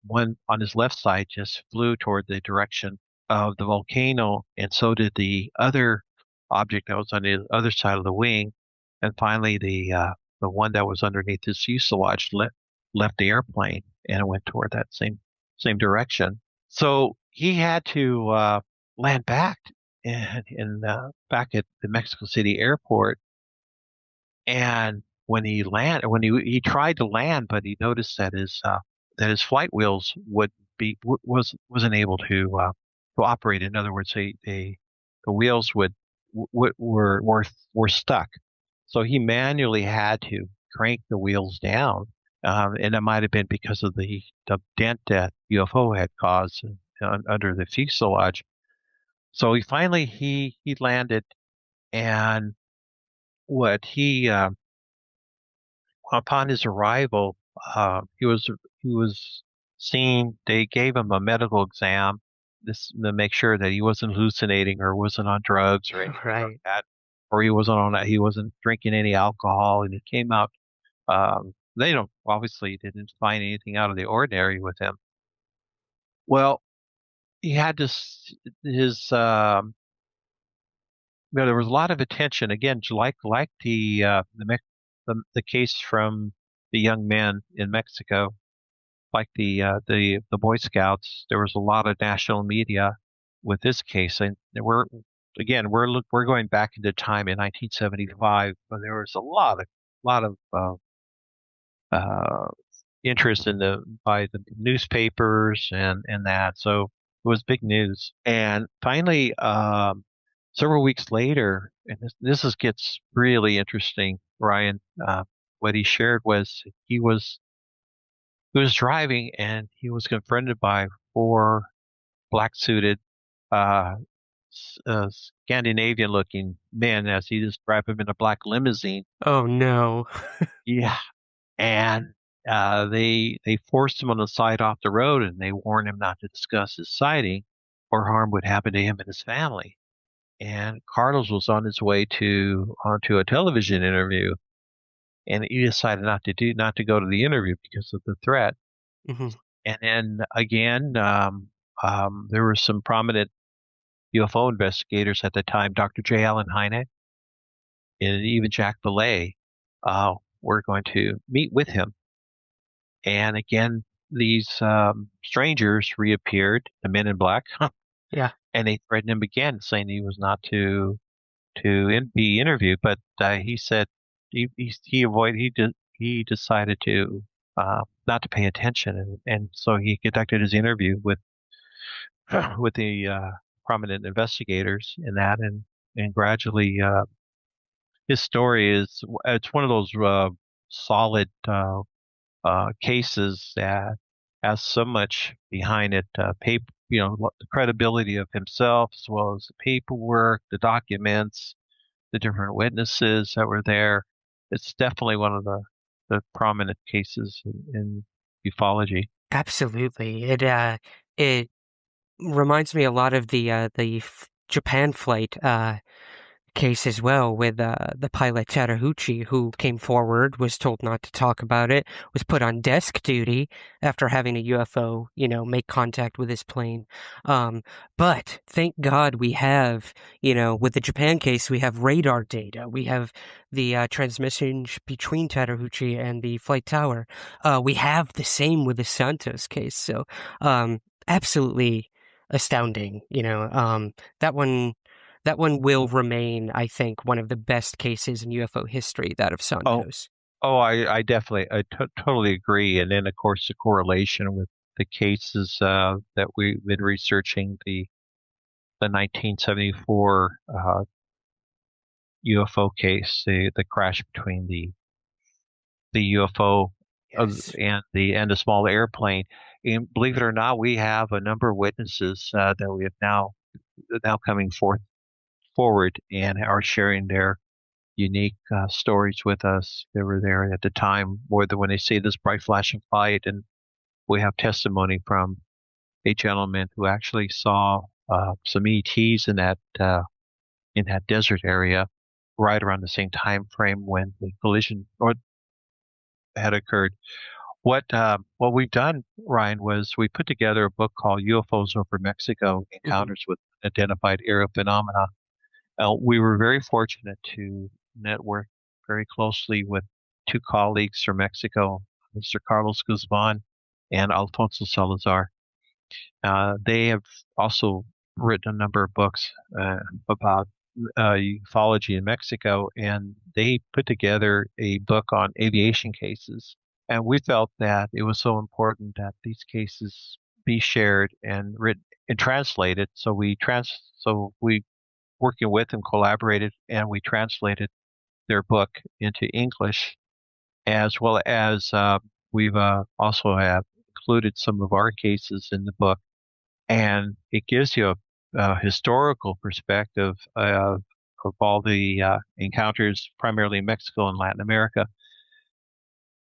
one on his left side just flew toward the direction of the volcano, and so did the other object that was on the other side of the wing. And finally, the one that was underneath his fuselage left the airplane and it went toward that same direction. So he had to land back back at the Mexico City airport. And when he tried to land, but he noticed that his flight wheels wasn't able to operate. In other words, the wheels were stuck. So he manually had to crank the wheels down, and it might have been because of the dent that UFO had caused under the fuselage. So he finally he landed, and upon his arrival, he was seen. They gave him a medical exam to make sure that he wasn't hallucinating or wasn't on drugs or anything like that, or he wasn't drinking any alcohol, and it came out. They didn't find anything out of the ordinary with him. Well, he had there was a lot of attention again, like the case from the young men in Mexico, like the Boy Scouts. There was a lot of national media with this case, and we're going back into time in 1975, but there was a lot of interest by the newspapers and that. So it was big news. And finally, several weeks later, and this gets really interesting, Ryan. What he shared was he was driving and he was confronted by four black suited, Scandinavian-looking men, as he described them, in a black limousine. Oh, no. Yeah. And they forced him on the side off the road, and they warned him not to discuss his sighting or harm would happen to him and his family. And Carlos was on his way onto a television interview, and he decided not to go to the interview because of the threat. Mm-hmm. And then again, there were some prominent UFO investigators at the time, Dr. J. Allen Hynek and even Jack Belay, were going to meet with him. And again, these strangers reappeared, the men in black. Yeah. And they threatened him again, saying he was not to be interviewed. But he said he decided to not to pay attention, and so he conducted his interview with the prominent investigators in that, and gradually his story it's one of those solid cases that has so much behind it, the credibility of himself, as well as the paperwork, the documents, the different witnesses that were there. It's definitely one of the prominent cases in ufology. Absolutely. It reminds me a lot of the Japan flight case as well, with the pilot Tadahouchi, who came forward, was told not to talk about it, was put on desk duty after having a UFO, make contact with his plane. But thank God we have, with the Japan case, we have radar data. We have the transmissions between Tadahouchi and the flight tower. We have the same with the Santos case. So absolutely astounding. That one that one will remain, I think, one of the best cases in UFO history, that of Oh, Santos. I definitely, totally agree. And then, of course, the correlation with the cases that we've been researching, the 1974 UFO case, the crash between the UFO Yes. and the small airplane. And believe it or not, we have a number of witnesses that we have now coming forward and are sharing their unique stories with us. They were there at the time, more than when they see this bright flashing light, and we have testimony from a gentleman who actually saw some ETs in that desert area right around the same time frame when the collision or had occurred. What we've done, Ryan, was we put together a book called UFOs over Mexico: Hmm. Encounters with Identified Aerial Phenomena. We were very fortunate to network very closely with two colleagues from Mexico, Mr. Carlos Guzman and Alfonso Salazar. They have also written a number of books about ufology in Mexico, and they put together a book on aviation cases. And we felt that it was so important that these cases be shared and written and translated. So we working with and collaborated, and we translated their book into English, as well as we've also have included some of our cases in the book, and it gives you a historical perspective of all the encounters, primarily in Mexico and Latin America.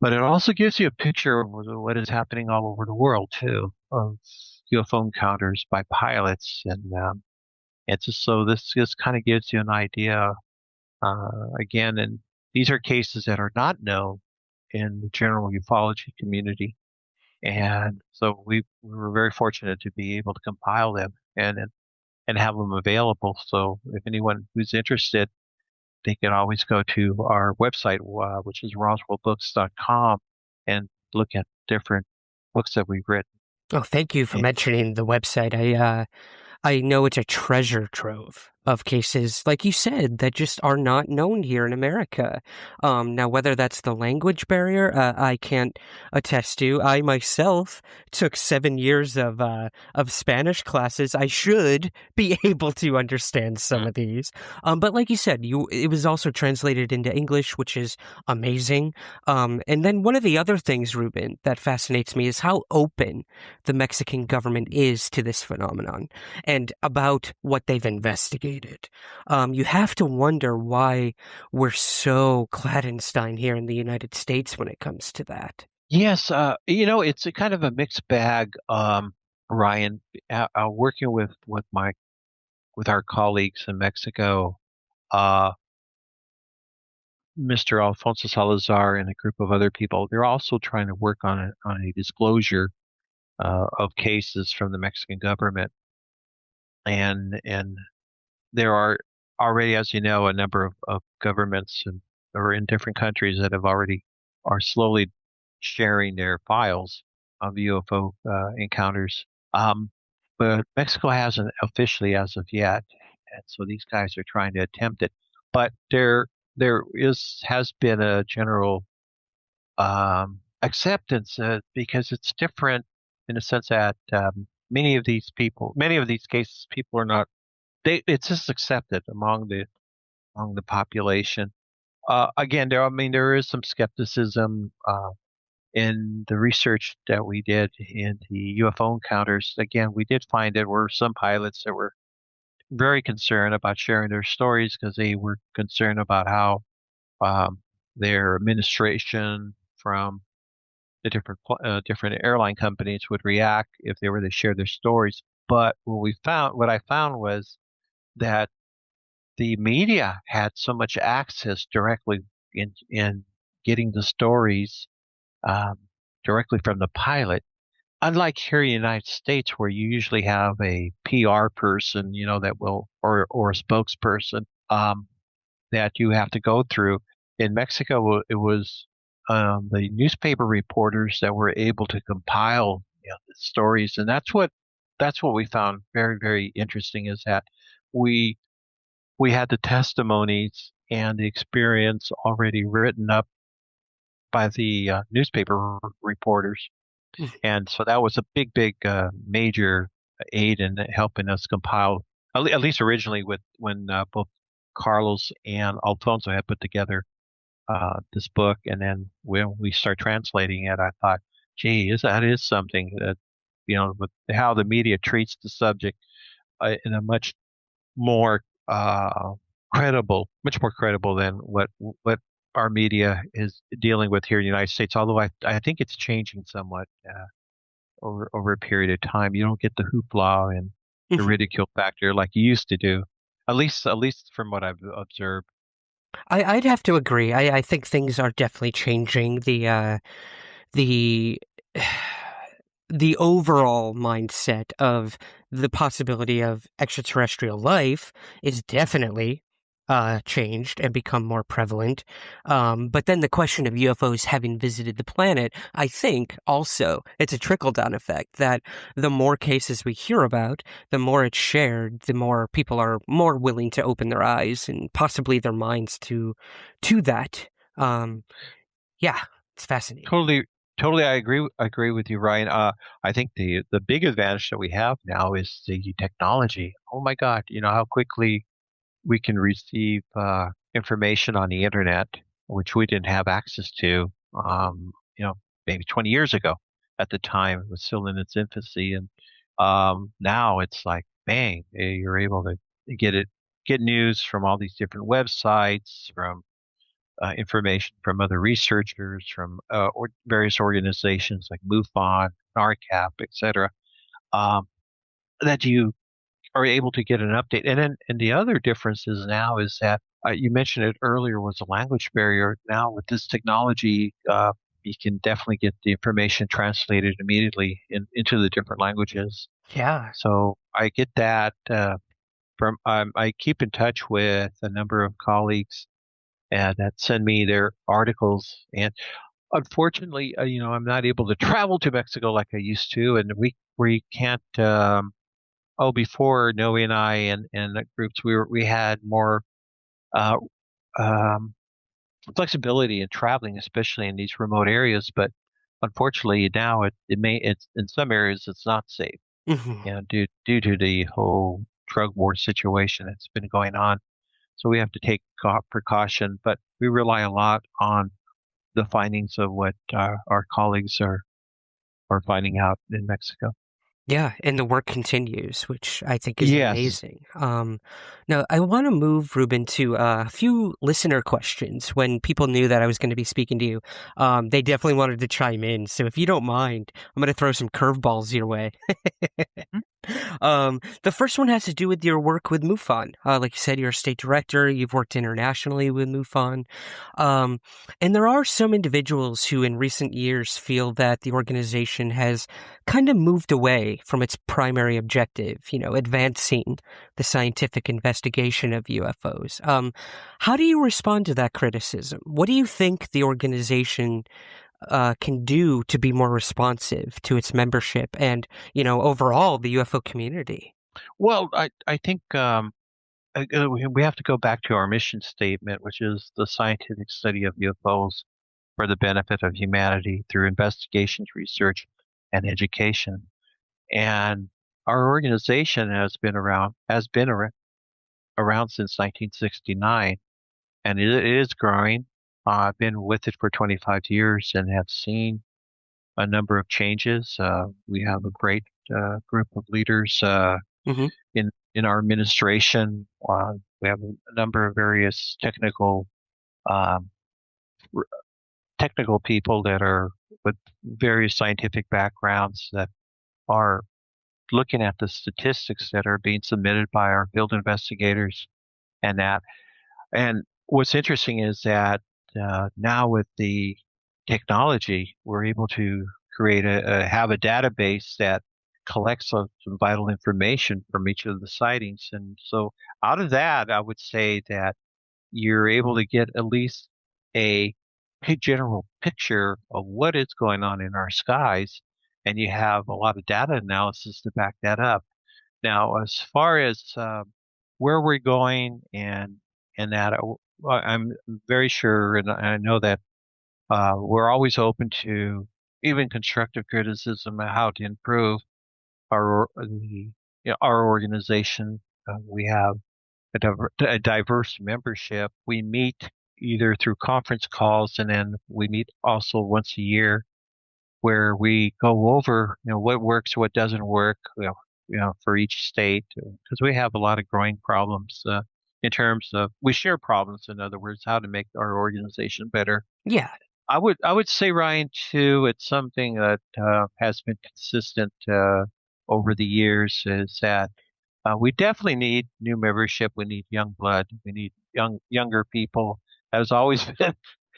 But it also gives you a picture of what is happening all over the world too, of UFO encounters by pilots, and it's just so this just kind of gives you an idea. Again, and these are cases that are not known in the general ufology community. And so we were very fortunate to be able to compile them and have them available. So if anyone who's interested, they can always go to our website, which is roswellbooks.com, and look at different books that we've written. Oh, thank you for And mentioning the website. I know it's a treasure trove of cases, like you said, that just are not known here in America. Now, whether that's the language barrier, I can't attest to. I myself took 7 years of Spanish classes. I should be able to understand some of these. But like you said, it was also translated into English, which is amazing. And then one of the other things, Ruben, that fascinates me is how open the Mexican government is to this phenomenon and about what they've investigated. You have to wonder why we're so Clandestine here in the United States when it comes to that. yes, it's a kind of a mixed bag, Ryan. Working with our colleagues in Mexico, uh, Mr. Alfonso Salazar and a group of other people, they're also trying to work on a disclosure of cases from the Mexican government, and there are already, as you know, a number of governments or in different countries that have already are slowly sharing their files of UFO encounters. But Mexico hasn't officially as of yet, and so these guys are trying to attempt it. But there has been a general acceptance because it's different in the sense that many of these cases, people are not. It's just accepted among the population. Again, there is some skepticism in the research that we did in the UFO encounters. Again, we did find there were some pilots that were very concerned about sharing their stories because they were concerned about how um, their administration from the different airline companies would react if they were to share their stories. But what I found was that the media had so much access directly in getting the stories um, directly from the pilot. Unlike here in the United States, where you usually have a PR person, that will or a spokesperson that you have to go through. In Mexico, it was the newspaper reporters that were able to compile the stories, and that's what we found very, very interesting is that we we had the testimonies and the experience already written up by the newspaper reporters. Mm. And so that was a big, big, major aid in helping us compile, at least originally with when both Carlos and Alfonso had put together this book. And then when we start translating it, I thought, gee, that is something that, with how the media treats the subject in a more uh, much more credible than what our media is dealing with here in the United States. Although I think it's changing somewhat over a period of time. You don't get the hoopla and the Mhm. ridicule factor like you used to do. At least from what I've observed. I'd have to agree. I think things are definitely changing. The the overall mindset of the possibility of extraterrestrial life is definitely changed and become more prevalent. But then the question of UFOs having visited the planet, I think also it's a trickle down effect that the more cases we hear about, the more it's shared, the more people are more willing to open their eyes and possibly their minds to that. Um, yeah, it's fascinating. Totally, I agree with you, Ryan. I think the big advantage that we have now is the technology. Oh my God, how quickly we can receive information on the internet, which we didn't have access to, maybe 20 years ago. At the time, it was still in its infancy, and now it's like bang, you're able to get news from all these different websites, from information from other researchers, from various organizations like MUFON, NARCAP, etc. Um, that you are able to get an update. And the other difference is now is that you mentioned it earlier was a language barrier. Now with this technology, you can definitely get the information translated immediately into the different languages. Yeah. So I get that I keep in touch with a number of colleagues that send me their articles. And unfortunately, I'm not able to travel to Mexico like I used to, and we can't. Before Noe and I and the groups, we had more uh, um, flexibility in traveling, especially in these remote areas. But unfortunately, now it's in some areas it's not safe, Mhm. due to the whole drug war situation that's been going on. So we have to take precaution, but we rely a lot on the findings of what our colleagues are finding out in Mexico. Yeah, and the work continues, which I think is Yes. amazing. Now, I want to move, Ruben, to a few listener questions. When people knew that I was going to be speaking to you, they definitely wanted to chime in. So if you don't mind, I'm going to throw some curveballs your way. Hmm? The first one has to do with your work with MUFON. Like you said, you're a state director. You've worked internationally with MUFON. Um, and there are some individuals who in recent years feel that the organization has kind of moved away from its primary objective, advancing the scientific investigation of UFOs. How do you respond to that criticism? What do you think the organization can do to be more responsive to its membership and, overall the UFO community? Well, I think we have to go back to our mission statement, which is the scientific study of UFOs for the benefit of humanity through investigations, research, and education. And our organization has been around since 1969, and it is growing. I've been with it for 25 years and have seen a number of changes. We have a great group of leaders Hmm. in our administration. We have a number of various um, r- technical people that are with various scientific backgrounds that are looking at the statistics that are being submitted by our field investigators and that. And what's interesting is that now with the technology, we're able to have a database that collects some vital information from each of the sightings. And so out of that, I would say that you're able to get at least a general picture of what is going on in our skies. and you have a lot of data analysis to back that up. Now, as far as where we're going and that, I'm very sure, and I know that we're always open to even constructive criticism of how to improve our organization. We have a diverse membership. We meet either through conference calls, and then we meet also once a year where we go over, what works, what doesn't work, for each state, because we have a lot of growing problems in terms of we share problems. In other words, how to make our organization better. Yeah. I would say, Ryan, too, it's something that has been consistent over the years is that we definitely need new membership. We need young blood. We need younger people. That has always been,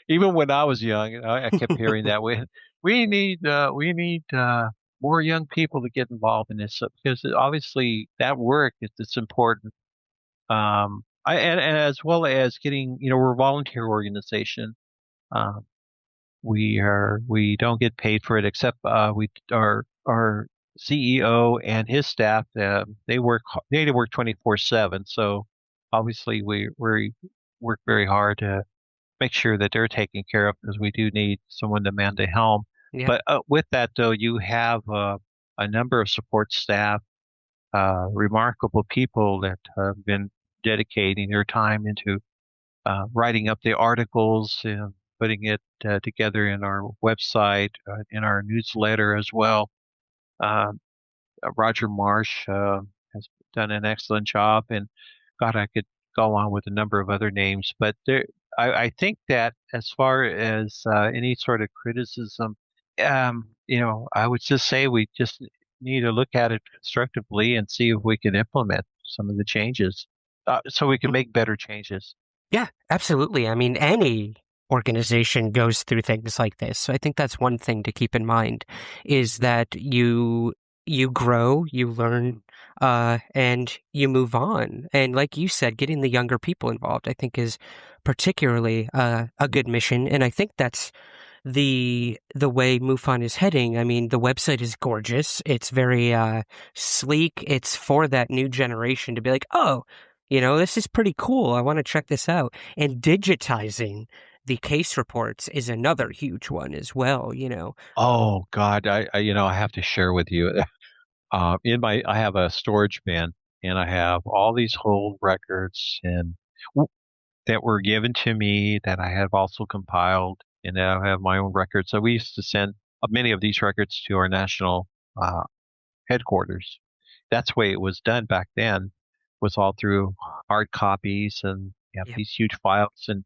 even when I was young, I kept hearing that we need more young people to get involved in this because obviously that work it's important. And as well as getting, we're a volunteer organization. Um, we don't get paid for it except our CEO and his staff they work 24/7. So obviously we work very hard to make sure that they're taken care of because we do need someone to man the helm. Yeah. But with that though, you have a number of support staff, remarkable people that have been dedicating their time into writing up the articles and putting it together in our website, in our newsletter as well. Roger Marsh has done an excellent job, and God, I could go on with a number of other names, but I think that as far as any sort of criticism, I would just say we just need to look at it constructively and see if we can implement some of the changes so we can make better changes. Yeah, absolutely. I mean, any organization goes through things like this. So I think that's one thing to keep in mind is that you grow, you learn, and you move on. And like you said, getting the younger people involved, I think, is particularly a good mission. And I think that's the way MUFON is heading. I mean, the website is gorgeous. It's very sleek. It's for that new generation to be like, oh, this is pretty cool. I want to check this out. And digitizing the case reports is another huge one as well, Oh God, I have to share with you. I have a storage bin, and I have all these old records and that were given to me that I have also compiled, and now I have my own records. So we used to send many of these records to our national headquarters. That's the way it was done back then, was all through hard copies and Yep. these huge files. And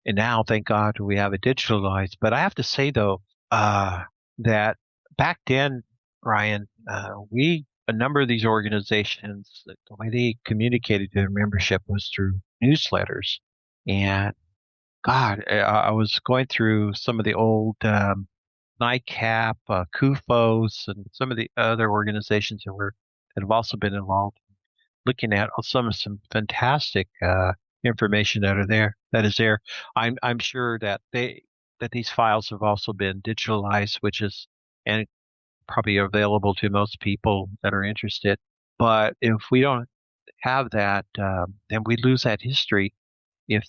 now, thank God, we have it digitalized. But I have to say, though, that back then, Ryan, a number of these organizations, the way they communicated to their membership was through newsletters. And God, I was going through some of the old NICAP, CUFOs, and some of the other organizations that have also been involved, looking at some fantastic information that is there. I'm sure that these files have also been digitalized, and probably available to most people that are interested. But if we don't have that, then we lose that history. If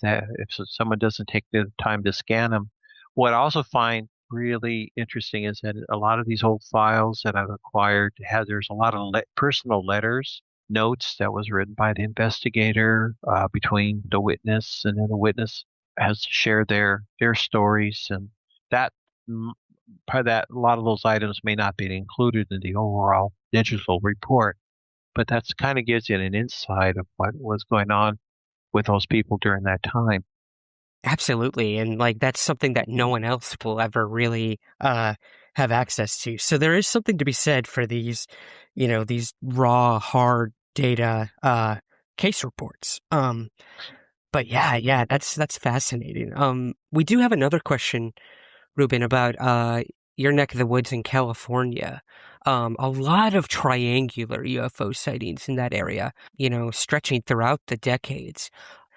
someone doesn't take the time to scan them. What I also find really interesting is that a lot of these old files that I've acquired there's a lot of personal letters, notes that was written by the investigator between the witness, and then the witness has shared their stories, and that probably that a lot of those items may not be included in the overall digital report, but that's kind of gives you an insight of what was going on with those people during that time. Absolutely. And that's something that no one else will ever really have access to. So there is something to be said for these, these raw, hard data case reports. But yeah, that's fascinating. We do have another question, Ruben, about your neck of the woods in California. A lot of triangular UFO sightings in that area, stretching throughout the decades.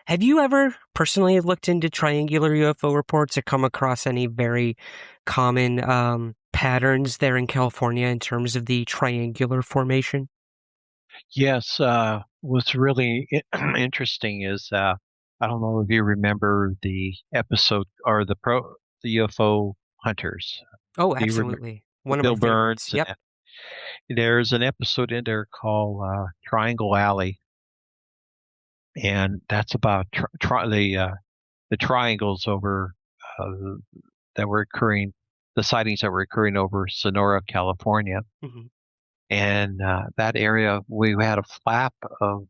Have you ever personally looked into triangular UFO reports or come across any very common patterns there in California in terms of the triangular formation? Yes, what's really interesting is I don't know if you remember the episode or the UFO Hunters. Oh, Do you remember absolutely. One of my Bill favorites. Burns? And Yep. that? There's an episode in there called Triangle Alley, and that's about the triangles over uh, that were occurring, the sightings that were occurring over Sonora, California. Hmm. And that area, we had a flap of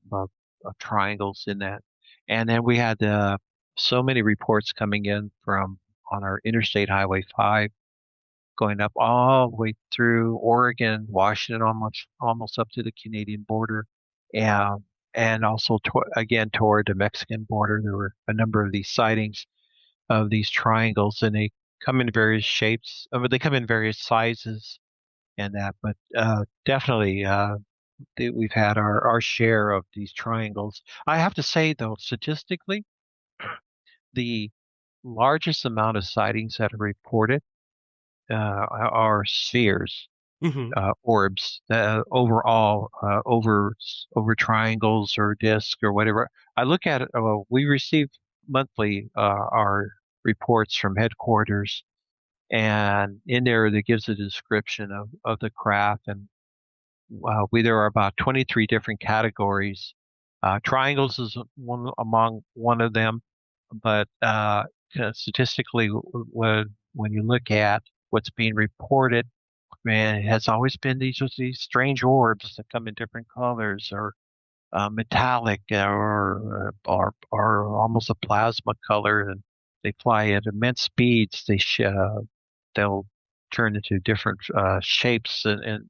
triangles in that. And then we had so many reports coming in from on our Interstate Highway 5, going up all the way through Oregon, Washington, almost up to the Canadian border, and also again toward the Mexican border. There were a number of these sightings of these triangles, and they come in various shapes. They come in various sizes and that, but definitely we've had our share of these triangles. I have to say, though, statistically, the largest amount of sightings that are reported are spheres, Hmm. orbs, overall, over triangles or discs or whatever. I look at it. We receive monthly our reports from headquarters, and in there that gives a description of the craft, and there are about 23 different categories. Triangles is one of them, but statistically, when you look at what's being reported, man, it has always been these strange orbs that come in different colors or metallic or almost a plasma color, and they fly at immense speeds. They'll turn into different shapes and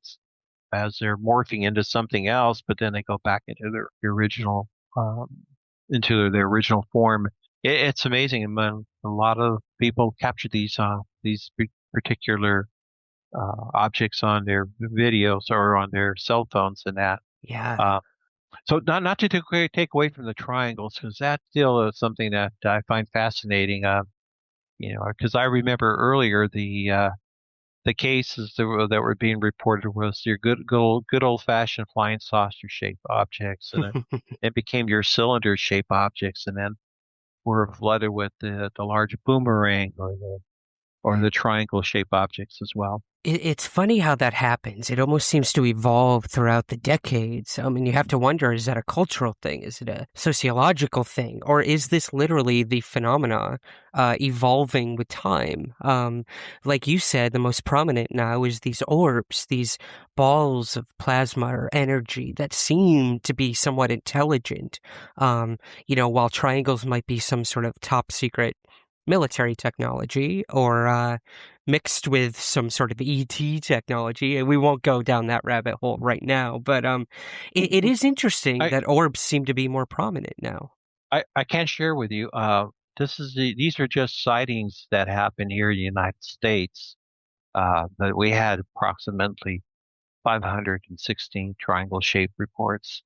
as they're morphing into something else, but then they go back into their original um, original form. It's amazing, and when a lot of people capture these particular objects on their videos or on their cell phones and that. Yeah. Uh, so not to take away from the triangles, because that still is something that I find fascinating. Because I remember earlier the cases that were being reported was your good old fashioned flying saucer shaped objects, and then it became your cylinder shaped objects, and then were flooded with the large boomerang or the triangle shaped objects as well. It's funny how that happens. It almost seems to evolve throughout the decades. I mean, you have to wonder, is that a cultural thing? Is it a sociological thing? Or is this literally the phenomena evolving with time? Like you said, the most prominent now is these orbs, these balls of plasma or energy that seem to be somewhat intelligent. While triangles might be some sort of top secret military technology or mixed with some sort of ET technology. And we won't go down that rabbit hole right now, but it is interesting I, that orbs seem to be more prominent now. I can't share with you. These are just sightings that happen here in the United States. But we had approximately 516 triangle-shaped reports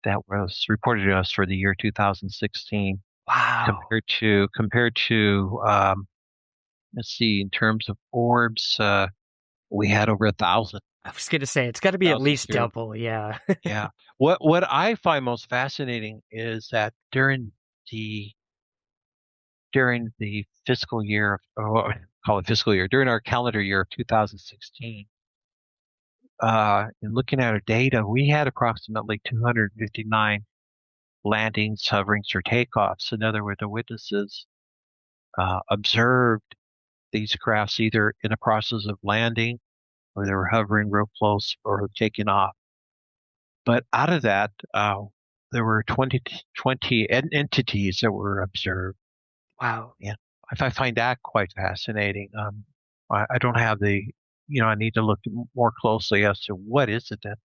that was reported to us for the year 2016, Wow. compared to let's see, in terms of orbs, we had over 1,000. I was going to say, it's got to be at least Here. double. Yeah. Yeah. What I find most fascinating is that during the fiscal year, or call it fiscal year, during our calendar year of 2016, in looking at our data, we had approximately 259 landings, hoverings, or takeoffs. In other words, the witnesses observed these crafts either in the process of landing or they were hovering real close or taking off. But out of that, there were 20 entities that were observed. Wow. Yeah, I find that quite fascinating. I don't have I need to look more closely as to what is it that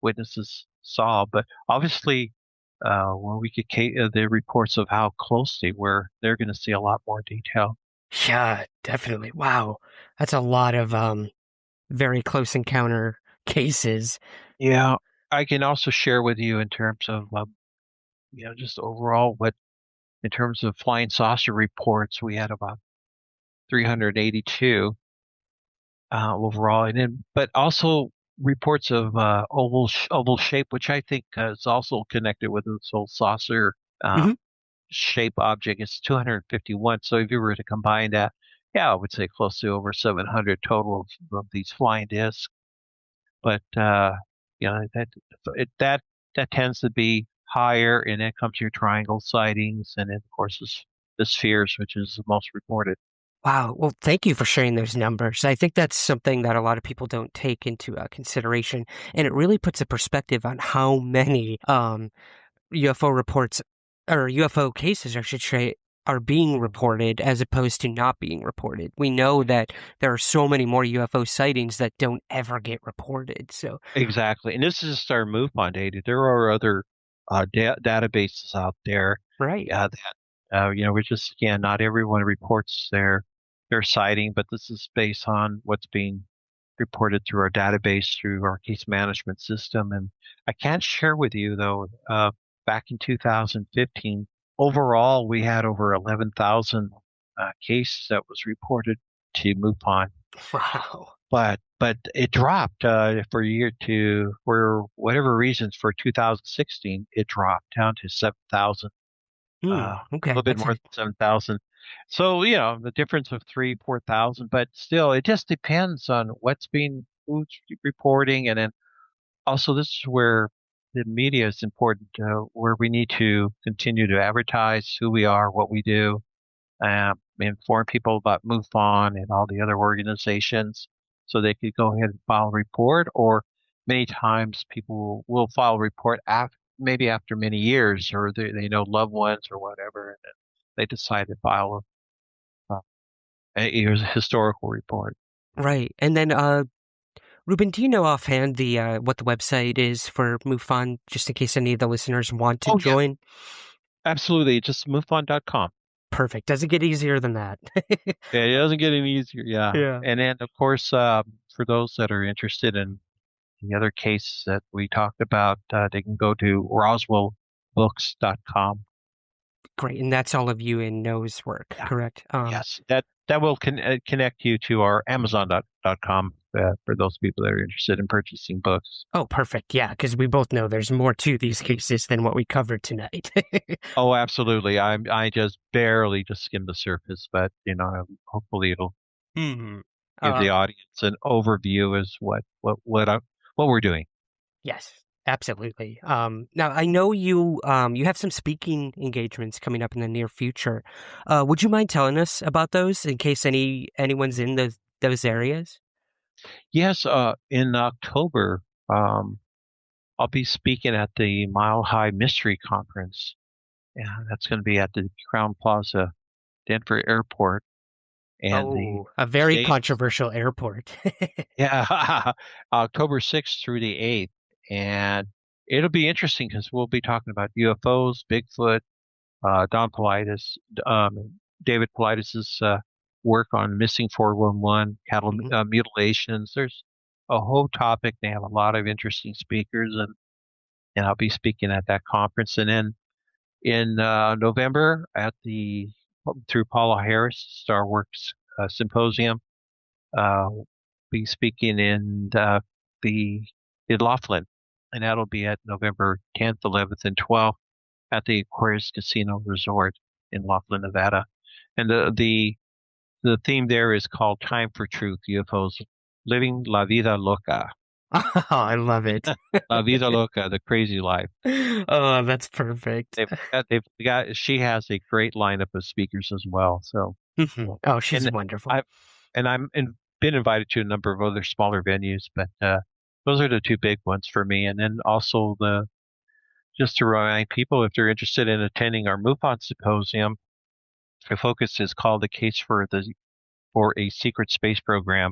witnesses saw. But obviously, when we get the reports of how close they were, they're going to see a lot more detail. Yeah, definitely. Wow. That's a lot of very close encounter cases. Yeah, I can also share with you in terms of just overall in terms of flying saucer reports, we had about 382. overall, and then but also reports of oval shape, which I think is also connected with this whole saucer Mhm. shape object. It's 251. So if you were to combine that, yeah, I would say close to over 700 total of these flying discs. But that tends to be higher, and then comes your triangle sightings, and then of course the spheres, which is the most reported. Wow. Well, thank you for sharing those numbers. I think that's something that a lot of people don't take into consideration, and it really puts a perspective on how many UFO reports or UFO cases, I should say, are being reported as opposed to not being reported. We know that there are so many more UFO sightings that don't ever get reported. So, Exactly, and this is just our MUFON data. There are other databases out there. right. We're just, again, not everyone reports their sighting, but this is based on what's being reported through our database, through our case management system. And I can't share with you though. Back in 2015, overall we had over 11,000 cases that was reported to MUFON. Wow. But it dropped for whatever reasons, for 2016 it dropped down to 7,000. A Okay. little bit more than 7,000. So, the difference of 4,000, but still, it just depends on who's reporting. And then also, this is where the media is important, where we need to continue to advertise who we are, what we do, inform people about MUFON and all the other organizations, so they could go ahead and file a report. Or many times people will file a report maybe after many years, or they know loved ones or whatever, and then they decide to file a historical report. Right. And then, Ruben, do you know offhand the what the website is for MUFON, just in case any of the listeners want to Oh yeah, join? absolutely. Just MUFON.com. Perfect. Does it get easier than that? Yeah, it doesn't get any easier. Yeah, Yeah. and then of course, for those that are interested in the other case that we talked about, they can go to roswellbooks.com. Great. And that's all of you in No's work, Yeah. correct? Yes, that will connect you to our Amazon.com, for those people that are interested in purchasing books. Oh, perfect. Yeah, because we both know there's more to these cases than what we covered tonight. Oh, absolutely. I just barely just skimmed the surface, but hopefully it'll Mhm. give the audience an overview as what we're doing. Yes, absolutely. Now I know you have some speaking engagements coming up in the near future. Would you mind telling us about those in case anyone's in those areas? Yes, in October, I'll be speaking at the Mile High Mystery Conference. Yeah, that's going to be at the Crown Plaza, Denver Airport, and the Oh, a very stage. controversial airport. Yeah, October 6th through the 8th, and it'll be interesting because we'll be talking about UFOs, Bigfoot, Don Paulides, David Paulides' work on missing 411, cattle Mhm. mutilations. There's a whole topic. They have a lot of interesting speakers, and I'll be speaking at that conference. And then in November through Paula Harris Star Works Symposium, be speaking in Laughlin, and that'll be at November 10th, 11th, and 12th at the Aquarius Casino Resort in Laughlin, Nevada. And the theme there is called Time for Truth: UFOs, Living La Vida Loca. Oh, I love it. La Vida Loca, the crazy life. Oh, that's perfect. She has a great lineup of speakers as well. So, Mhm. Oh, she's and wonderful. I'm been invited to a number of other smaller venues, but those are the two big ones for me. And then also just to remind people, if they're interested in attending our MUFON symposium, the focus is called "The Case for a Secret Space Program."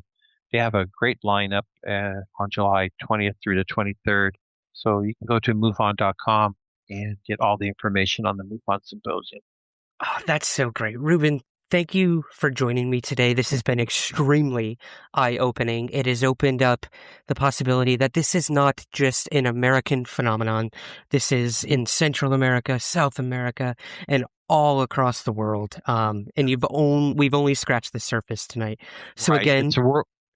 They have a great lineup on July 20th through the 23rd. So you can go to MUFON.com and get all the information on the MUFON symposium. Oh, that's so great. Ruben, thank you for joining me today. This has been extremely eye-opening. It has opened up the possibility that this is not just an American phenomenon. This is in Central America, South America, and all across the world. And we've only scratched the surface tonight. So Right. again,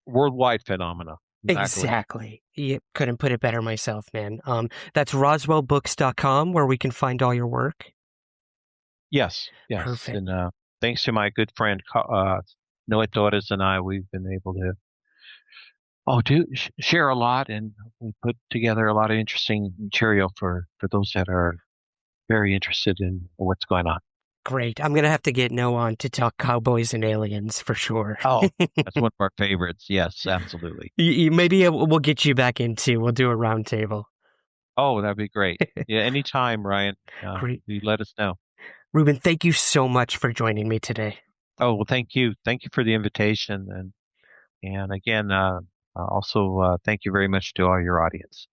worldwide phenomena. Exactly. You couldn't put it better myself, man. That's roswellbooks.com where we can find all your work. Yes. Perfect. And thanks to my good friend Noe Torres and I, we've been able to share a lot, and we put together a lot of interesting material for those that are very interested in what's going on. Great. I'm going to have to get Noah on to talk cowboys and aliens for sure. Oh, that's one of our favorites. Yes, absolutely. Maybe we'll get you back into. We'll do a round table. Oh, that'd be great. Yeah, anytime, Ryan. Great. You let us know. Ruben, thank you so much for joining me today. Oh, well, thank you. Thank you for the invitation. And again, also thank you very much to all your audience.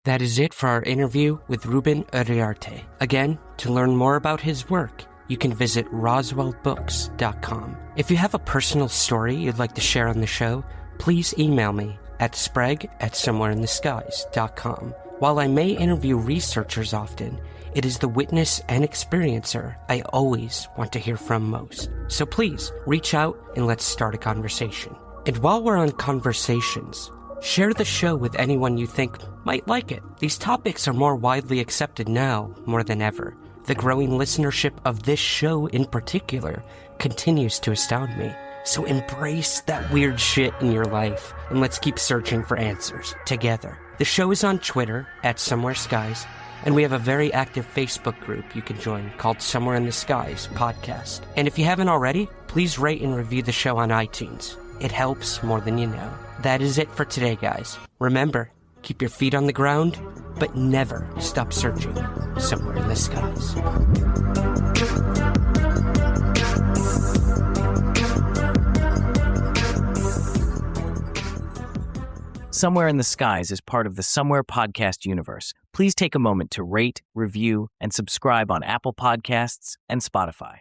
That is it for our interview with Ruben Uriarte. Again, to learn more about his work, you can visit roswellbooks.com. If you have a personal story you'd like to share on the show, please email me at sprague@somewhereintheskies.com. While I may interview researchers often, it is the witness and experiencer I always want to hear from most. So please, reach out and let's start a conversation. And while we're on conversations, share the show with anyone you think might like it. These topics are more widely accepted now more than ever. The growing listenership of this show in particular continues to astound me. So embrace that weird shit in your life, and let's keep searching for answers together. The show is on Twitter @SomewhereSkies, and we have a very active Facebook group you can join called Somewhere in the Skies Podcast. And if you haven't already, please rate and review the show on iTunes. It helps more than you know. That is it for today, guys. Remember, keep your feet on the ground, but never stop searching somewhere in the skies. Somewhere in the Skies is part of the Somewhere podcast universe. Please take a moment to rate, review, and subscribe on Apple Podcasts and Spotify.